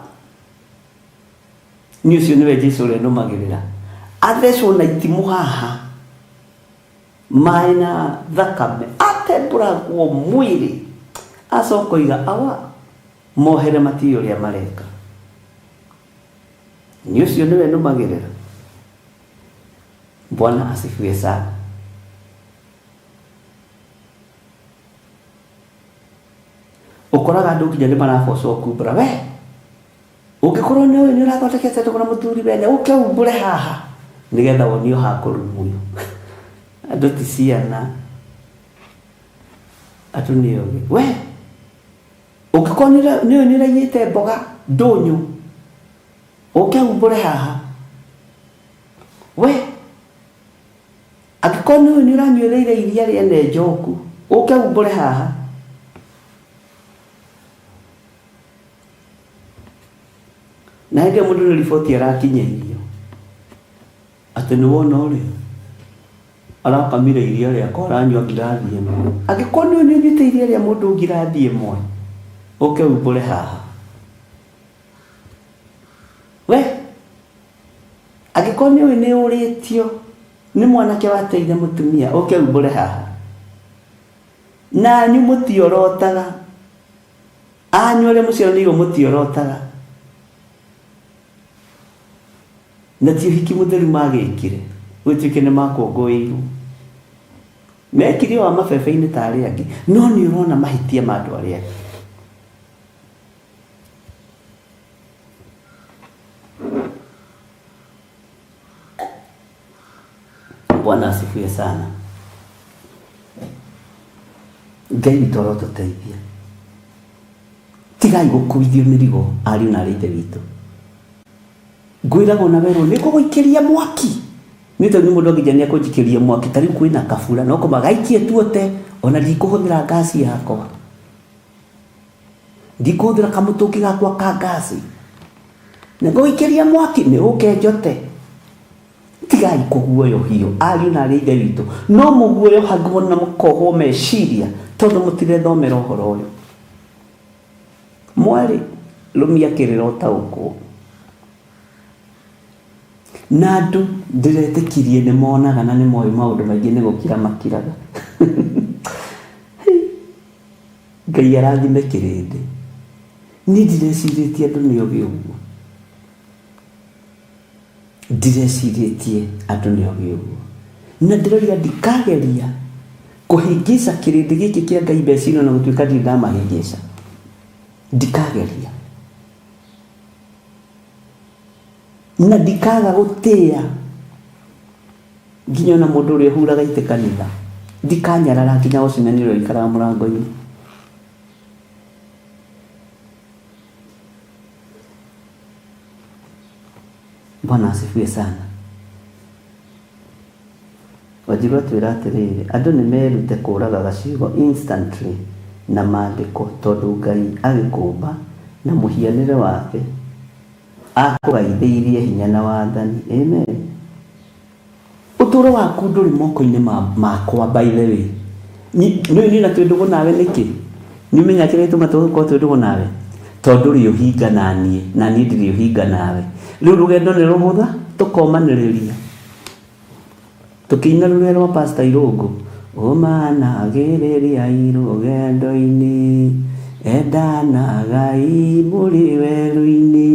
ni ucio niwe Jesu uria numagirira athecwo na itimu haha maina thakame atembũragwo mwĩrĩ acoka oiga awa mohere mati uria mareka ni ucio niwe numagirira. Bwana asifiwe sana. Ukoraga andu nginya ni marabocwo kumbura we ungikorwo ni uyu ni urathondekete ndugura muthuri bene uke umbure haha nigetha wonio ha kurumuyo andu ti ciana atu ni uyu we ungikorwo ni uyu ni urayite mboga ndunyu uke umbure haha we akikorwo ni uyu ni uranyuereire iria riene njoku uke umbure haha. Na hĩndĩ mũndũ nĩ riboti arakinyĩirio atĩ nĩ wona ũrĩa arakamire iria rĩakwa aranyua ngirathi ĩmwe angĩkorwo nĩ ũyũ nĩ ũnyuĩte iria rĩa mũndũ ngirathi ĩmwe ũke umbũre haha we angĩkorwo nĩ ũyũ nĩ ũrĩtio nĩ mwanake wateire mũtumia ũke umbũre haha na anyu mũtiorotaga anyu arĩa mũciaranĩirwo mũtiorotaga na ti ũhiki mũtheru magĩkire gwĩtuĩke nĩ makũngũĩirwo mekire wa mabebe-inĩ ta arĩa angĩ no nĩ ũrona mahĩtia ma andũ arĩa angĩ. Bwana asifiwe sana. Ngai witũ arotũteithia tigai gũkuithio mĩrigo ariũ na aarĩ a Ithe witũ. Ngwĩragwo na werwo nĩ kũgũikĩria mwaki nĩ tondũ mũndũ angĩjania kũnjikĩria mwaki tarĩu kwĩna kabura no kũmagaikie tuote ona ndikũhũthĩra ngasi yakwa ndikũhũthĩra kamũtũngi gakwa ka ngasi nĩ kũgũikĩria mwaki nĩ ũkenjote tigai kũguoyohio ariũ na aarĩ a Ithe witũ no mũguoyohagwo na mũkohwo meciria tondũ mũtirethomera ũhoro ũyũ. Mwarĩ rũmia kĩrĩra ũtaũkwo na andũ ndĩretĩkirie nĩ monaga na nĩ moĩ maũndũ maingĩ nĩ gũkira makiraga. Ngai arathime kĩrĩndĩ niĩ ndirecirĩtie andũ nĩ ogĩ ũguo ndirecirĩtie andũ nĩ ogĩ ũguo na ndĩroria ndikageria kũhĩngĩca kĩrĩndĩ gĩkĩ kĩa Ngai meciria na gũtuĩka ndirĩ ndamahĩngĩca ndikageria na ndikaga gũtĩa nginya na mũndũ ũrĩa ũhuraga itĩ kanitha ndikanyarara nginya gũcinani ũrĩa ũikaraga mũrango-inĩ. Bwana asifiwe sana. Wajibwa twĩra atĩrĩrĩ andũ nĩ merute kũũraga gacigo instantly na maandĩko tondũ Ngai agĩkũmba na mũhianĩre wake akũgaithĩirie hinya na wathani. Amen. Ũtũũro waku ndũrĩ moko-inĩ makwa by the way. Nĩ na twĩndũgũ nawe nĩkĩ? Nĩ ũmenya kĩrĩa gĩtũma tũkorwo twĩndũgũ nawe? Tondũ ndũrĩ ũhinga na niĩ ndirĩ ũhinga nawe. Rĩu rũgendo nĩ rũhũtha tũkomanĩrĩria tũkĩina rũrĩa rwa Pastor Irũngũ ũmanagĩrĩriai rũgendo-inĩ endanagai mũrĩ werũ-inĩ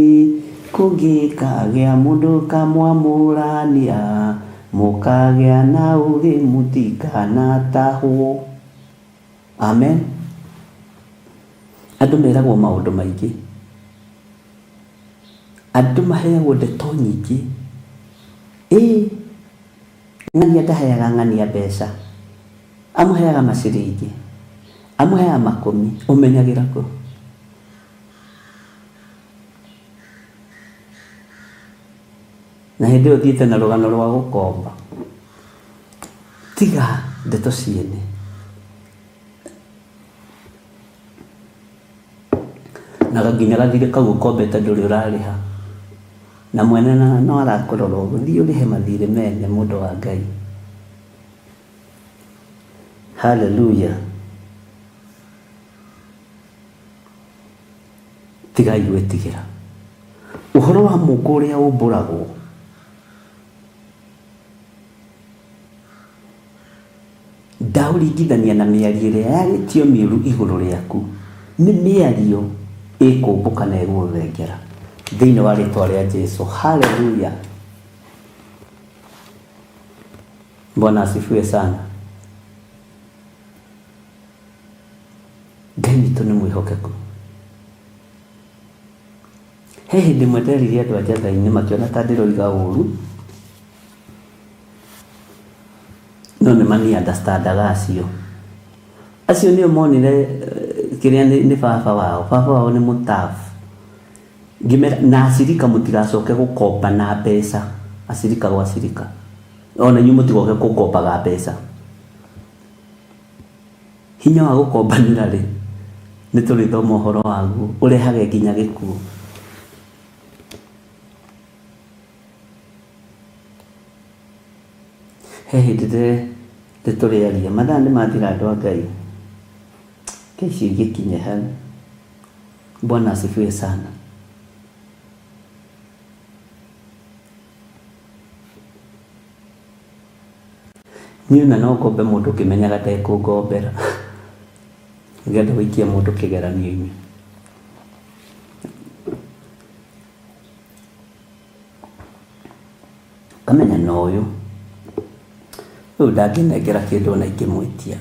kũngĩkagĩa mũndũ kamwamũrania mũkagĩa na ũgĩ mũtikanatahwo. Amen. Andũ meragwo maũndũ maingĩ andũ maheagwo ndeto nyingĩ ng'ania ndaheaga ng'ania mbeca amũheaga maciringi amũheaga makũmi ũmenyagĩra kũ? Na hĩndĩ ĩyo thiĩte na rũgano rwa gũkomba tiga ndeto ciene. Na nginya gathirĩ kau ũkombete ndũrĩ ũrarĩha na mwene no arakũrora ũguo thiĩ ũrĩhe mathirĩ mene mũndũ wa Ngai. Hallelujah. tigai gwĩtigĩra. Ũhoro wa Mũngu ũrĩa ũmbũragwo ndaũringithania na mĩario ĩrĩa yarĩtio mĩũru igũrũ rĩaku, nĩ mĩario ĩkũmbũka na ĩgũthengera thĩinĩ wa rĩtwa rĩa Jesũ. Haleluya. Bwana asifiwe sana. Ngai witũ nĩ mwĩhokeku. He hĩndĩ ĩmwe nderire andũ a Njathai-inĩ makĩona ta ndĩroiga ũũru, no nĩ mani understandaga acio nĩo monire kĩrĩa nĩ baba wao nĩ mũtabu. Ngĩmera na acirika mũtigacoke gũkomba na mbeca, acirika gwa acirika, ona inyuĩ mũtigoke gũkombaga mbeca. Hinya wa gũkombanĩra rĩ, nĩ tũrĩthoma ũhoro waguo ũrehaga nginya gĩkuũ. He hĩndĩ ndĩtũrĩaria mathaa nĩ mathira andũ a Ngai, keici ngĩkinye hau. Bwana asifiwe sana. Niĩ na no ngombe mũndũ ũkĩmenyaga ndekũngombera, ngenda gũikia mũndũ kĩgeranio-inĩ. Kamenya na ũyũ ndangĩnengera kĩndũ na ingĩmwĩtia.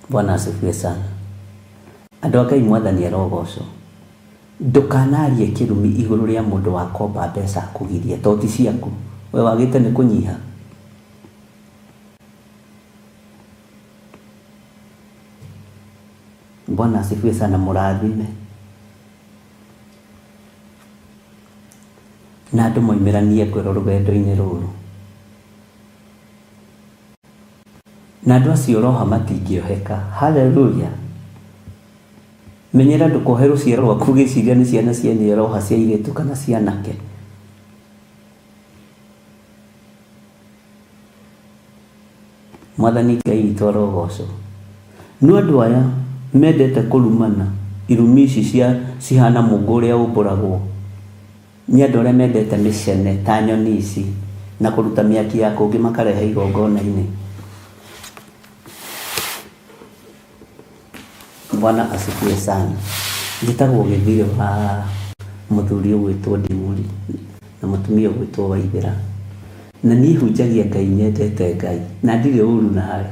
Bwana asifiwe sana. Andũ a Ngai, Mwathani arogocwo. Ndũkanarie kĩrumi igũrũ rĩa mũndũ wakomba mbeca akũgirie, to ti ciaku. We wagĩte nĩ kũnyiha. Bwana asifiwe sana. Mũrathime na andũ moimĩranie ngoro rũgendo-inĩ rũrũ, na andũ acio roha matingĩoheka. Haleluya. Menyera ndũkohe rũciaro rwaku gĩciria nĩ ciana ciene roha cia airĩtu kana cia anake. Mwathani Ngai witũ arogocwo. No andũ aya mendete kũrumana, irumi ici cihana Mũngu ũrĩa ũmbũragwo. Nĩ andũ arĩa mendete mĩcene ta nyoni ici na kũruta mĩaki ya kũngĩ makarehe igongona-inĩ. Bwana asifiwe sana. Njĩtagwo Gĩthirũ wa mũthuri ũgwĩtwo Ndimuri na mũtumia ũgwĩtwo Waithĩra, na niĩ hunjagia Ngai, nyendete Ngai na ndirĩ ũru narĩ.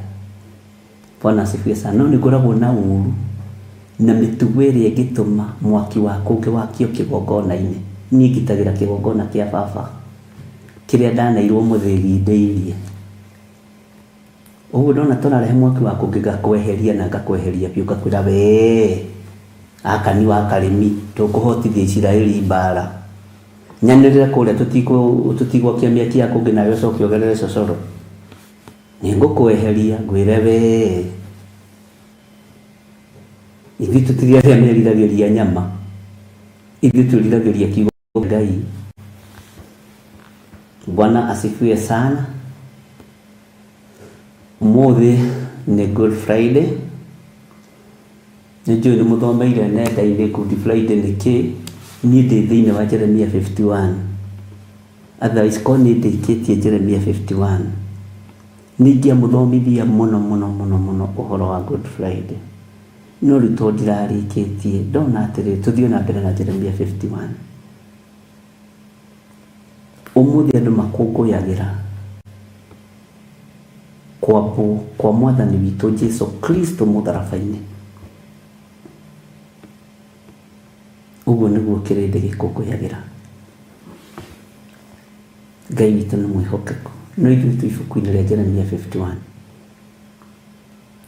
Bwana asifiwe sana. No nĩngoragwo na ũru na mĩtugo ĩrĩa ĩngĩtũma mwaki wa kũngĩ wakio kĩgongona-inĩ. Niĩ ngitagĩra kĩgongona kĩa baba kĩrĩa ndanairwo mũthĩgi ndĩirie. Ũguo ndona tũrarehe mwaki wa kũngĩ ngakweheria na ngakweheria biũ, ngakwĩra we akani wa karĩmi tũkũhotithia Isiraeli mbara. Nyanĩrĩra kũrĩa tũtigwakia mĩaki ya kũngĩ nawe ũcoke ũgerere cocoro. Nĩ ngũkweheria ngwĩre we ithuĩ tũtirĩ arĩa meriragĩria nyama, ithuĩ tũriragĩria kiugo Ngai. Bwana asifiwe sana. Ũmũthĩ nĩ Good Friday. Nĩnjũĩ nĩ mũthomeire nenda-inĩ Good Friday nĩ kĩ. Niĩ ndĩ thĩinĩ wa Jeremia 51. Otherwise ko nĩ ndĩkĩtie Jeremia 51. Ningĩamũthomithia mũno ũhoro wa Good Friday. No rĩu to ndirarĩkĩtie, ndona atĩrĩ tũthiĩ na mbere na Jeremia 51. Ũmũthĩ andũ makũngũyagĩra kwambwo kwa Mwathani witũ Jesũ Kristo mũtharaba-inĩ. Ũguo nĩguo kĩrĩndĩ gĩkũngũyagĩra. Ngai witũ nĩ mwĩhokeku. No ithuĩ twĩ ibuku-inĩ rĩa Jeremia 51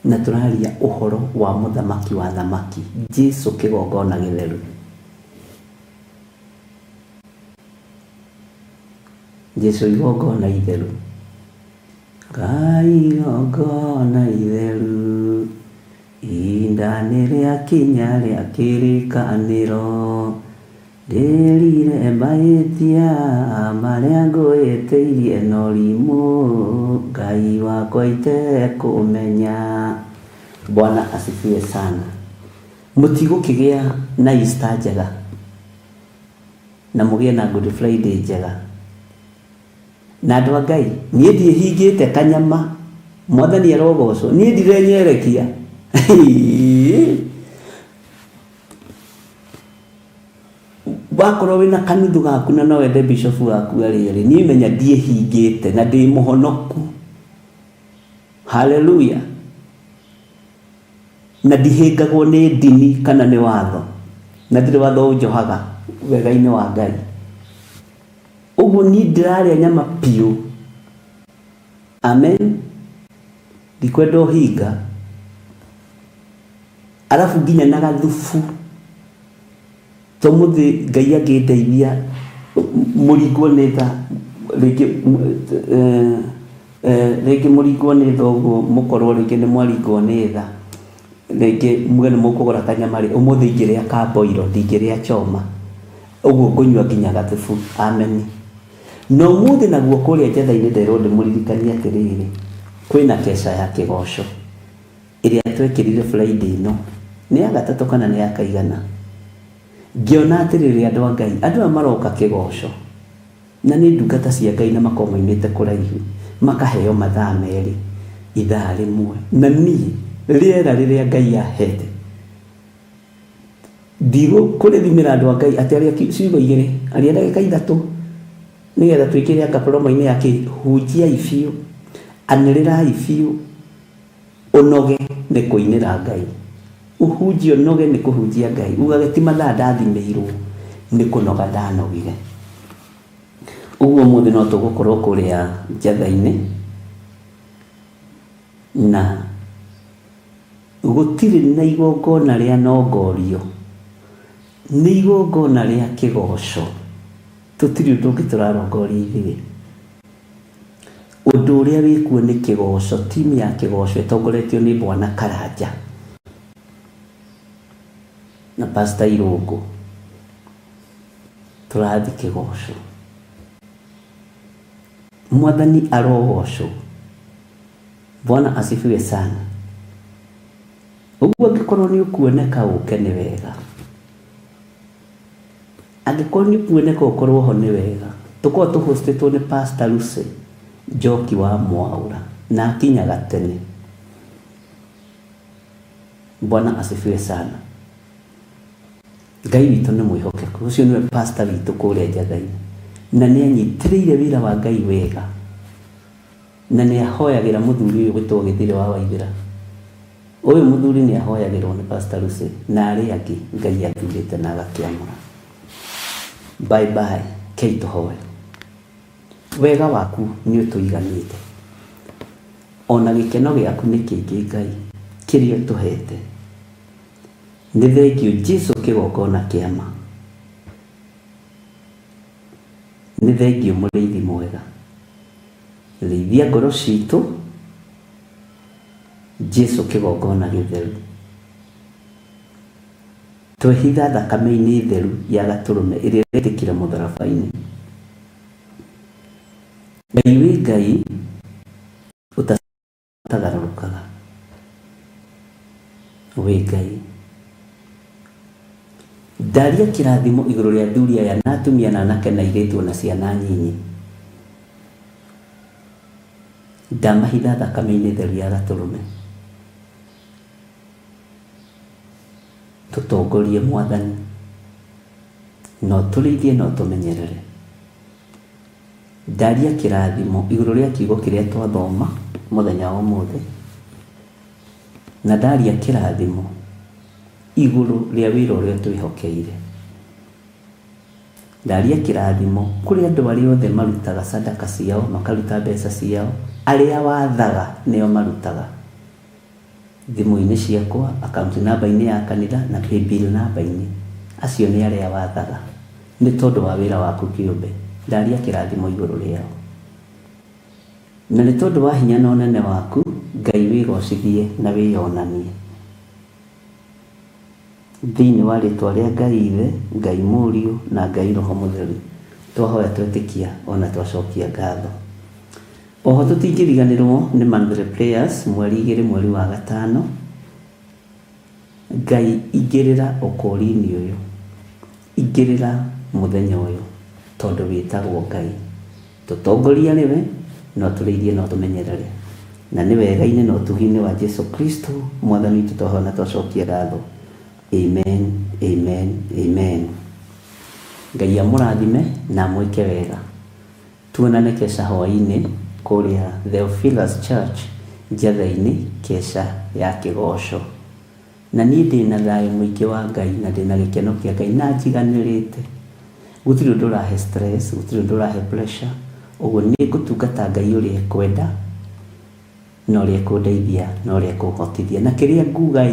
na tũraria ũhoro wa mũthamaki wa thamaki, Jesũ kĩgongona gĩtheru. Jesũ igongona itheru. Ngai igongona itheru, ihinda nĩ rĩakinya rĩa kĩrĩkanĩro. Ndĩrire mahĩtia marĩa ngwĩtĩirie na ũrimũ, Ngai wakwa itekũmenya. Bwana asifiwe sana. Mũtigũkĩgĩa na Easter njega na mũgĩe na Good Friday njega. Na andũ a Ngai, niĩ ndiĩhingĩte kanyama, Mwathani arogocwo, niĩ ndirenyerekia. Wakorwo wĩna kanithu gaku na no wende bishop waku arĩ, niĩ menya ndiĩhingĩte na ndĩ mũhonoku. Hallelujah. Na ndihĩngagwo nĩ ndini kana nĩ watho, na ndirĩ watho ũnjohaga wega-inĩ wa Ngai. Ũguo niĩ ndĩrarĩa nyama piũ. Amen. Ndikwenda ũhinga. Arabu nginya na gathubu. To mũthĩ Ngai angĩndeithia mũringwo nĩ tha rĩngĩ mũringwo nĩ tha ũguo mũkorwo rĩngĩ nĩ mwaringwo nĩ tha, rĩngĩ muge nĩ mũkũgũra kanyama rĩ, ũmũthĩ ingĩrĩa ka boilo ndingĩrĩa choma, ũguo ngũnyua nginya gathubu. Amen. No mũthĩ naguo kũrĩa njetha-inĩ nderwo ndĩmũririkanie atĩrĩrĩ, kwĩna kesha ya kĩgoco ĩrĩa twekĩrire Friday ĩno, nĩ ya gatatũ kana nĩ ya kaigana. Ngĩona atĩrĩrĩ andũ a Ngai, andũ aya maroka kĩgoco na nĩ ndungata cia Ngai na makorwo moimĩte kũraihu, makaheo mathaa merĩ, ithaa rĩmwe, na niĩ rĩera rĩrĩa Ngai ahete ndigũkũrĩthimĩra andũ a Ngai atĩ arĩa ciugo igĩrĩ, arĩa ndagĩka ithatũ nĩgetha twĩkĩre akapromo-inĩ yake, hunjiai biũ, anĩrĩrai biũ, ũnoge nĩ kũinĩra Ngai. Ũhunjia ũnoge nĩ kũhunjia Ngai. Ugage ti mathaa ndathimĩirwo, nĩ kũnoga ndanogire. Ũguo mũthĩ no tũgũkorwo kũrĩa njatha-inĩ na gũtirĩ na igongona rĩa nongorio, nĩ igongona rĩa kĩgoco. Tũtirĩ ũndũ ũngĩ tũrarongoria ithuĩ. Ũndũ ũrĩa wĩkuo nĩ kĩgoco, timu ya kĩgoco ĩtongoretio nĩ Bwana Karanja na Pastor Irũngũ. Tũrathi kĩgoco. Mwathani arogocwo. Bwana asifiwe sana. Ũguo angĩkorwo nĩ ũkuoneka ũkene wega, angĩkorwo nĩ ũkuoneka ũkorwo ho nĩ wega, tũkorwo tũhostetwo nĩ Pastor Lucy Njoki wa Mwaũra na akinyaga tene. Bwana asifiwe sana. Ngai witũ nĩ mwĩhokeku. Ũcio nĩwe pastor witũ kũrĩa njatha-inĩ, na nĩ anyitĩrĩire wĩra wa Ngai wega, na nĩ ahoyagĩra mũthuri ũyũ gwĩtwo Gĩthirĩ wa Waithĩra. Ũyũ mũthuri nĩ ahoyagĩrwo nĩ Pastor Lucy na arĩa angĩ Ngai athurĩte na agakĩamũra. Bye bye, kei tũhoe. Wega waku nĩ ũtũiganĩte, ona gĩkeno gĩaku nĩ kĩingĩ Ngai kĩrĩa ũtũhete. Nĩ thengiũ Jesũ kĩgongona kĩama, nĩ thengiũ mũrĩithi mwega. Rĩithia ngoro citũ Jesũ kĩgongona gĩtheru. Twehitha thakame-inĩ theru ya Gatũrũme ĩrĩa ĩretĩkire mũtharaba-inĩ. Ngai wĩ Ngai ũtagarũrũkaga. Wĩ Ngai. Ndaria kĩrathimo igũrũ rĩa athuri aya na atumia na anake na airĩtu na ciana nyinyi. Ndamahitha thakame-inĩ theru ya Gatũrũme. Tũtongorie Mwathani, no tũrĩithie no tũmenyerere. Ndaria kĩrathimo igũrũ rĩa kiugo kĩrĩa twathoma mũthenya wa ũmũthĩ, na ndaria kĩrathimo igũrũ rĩa wĩra ũrĩa twĩhokeire. Ndaria kĩrathimo kũrĩ andũ arĩa othe marutaga sadaka ciao, makaruta mbeca ciao, arĩa wathaga nĩo marutaga. Thimũ-inĩ ciakwa, akaunti namba-inĩ ya kanitha na paybill namba-inĩ, acio nĩ arĩa wathaga nĩ tondũ wa wĩra waku kĩũmbe. Ndaria kĩrathimo igũrũ rĩao, na nĩ tondũ wa hinya na ũnene waku, Ngai wĩgocithie na wĩyonanie thĩinĩ wa rĩtwa rĩa Ngai Ithe, Ngai Mũriũ na Ngai Roho Mũtheru. Twahoya twetĩkia ona twacokia ngatho. Oho tũtingĩriganĩrwo nĩ Monthly Prayers mweri 2 mweri wa gatano. Ngai ingĩrĩra ũkũũri-inĩ ũyũ, ingĩrĩra mũthenya ũyũ, tondũ wĩtagwo Ngai. Tũtongoria nĩwe, no tũrĩithie no tũmenyerere, na nĩ wega-inĩ na ũtugi-inĩ wa Jesu Kristo Mwathani witũ twahoya na twacokia ngatho. Amen, amen, amen. Ngai amũrathime na amwĩke wega. Tuonane kesha hwaĩ-inĩ kũrĩa Theophilus Church Njatha-inĩ, kesha ya kĩgoco. Na niĩ ndĩna thayũ mũingĩ wa Ngai na ndĩna gĩkeno kĩa Ngai na njiganĩrĩte. Gũtirĩ ũndũ ũrahe stress, gũtirĩ ũndũ ũrahe pressure. Ũguo nĩ ngũtungata Ngai ũrĩa ekwenda na ũrĩa ekũndeithia na ũrĩa ekũhotithia. Na kĩrĩa nguga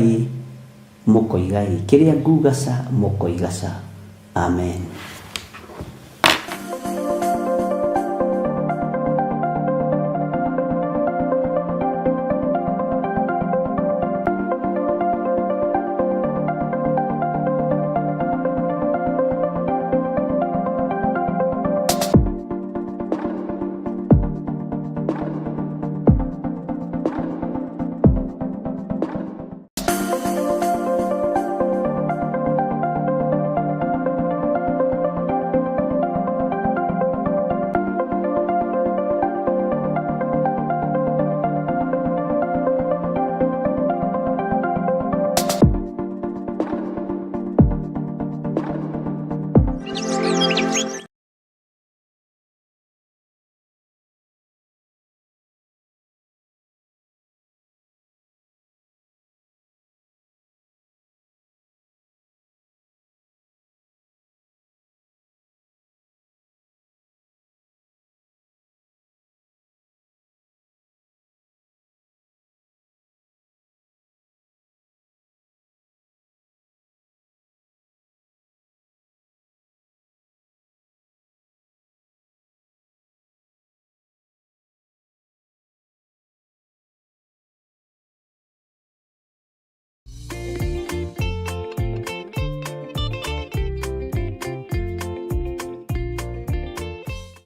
mũkoiga kĩrĩa nguga ca mũkoiga ca. Amen.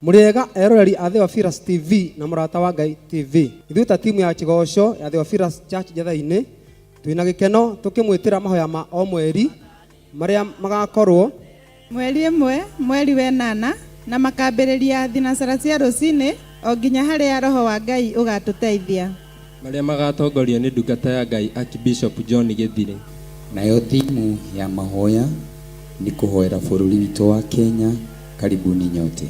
Muriega eroreri a Theophilus TV na Murata wa Ngai TV. Ithuĩ ta timu ya Kigoco ya Theophilus Church Njatha-inĩ twĩna gĩkeno tũkĩmwĩtĩra mahoya ma o mweri marĩa magakorwo mweri 1 mweri wa 8 na makambĩrĩria thinacara cia rũcinĩ o nginya harĩa roho wa Ngai ũgatũteithia. Marĩa magatongorio nĩ ndungata ya Ngai Archbishop John Gĩthire. Nayo timu ya mahoya ni kuhoera bũrũri witũ wa Kenya. Karibuni nyote.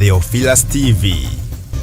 Theophilus TV.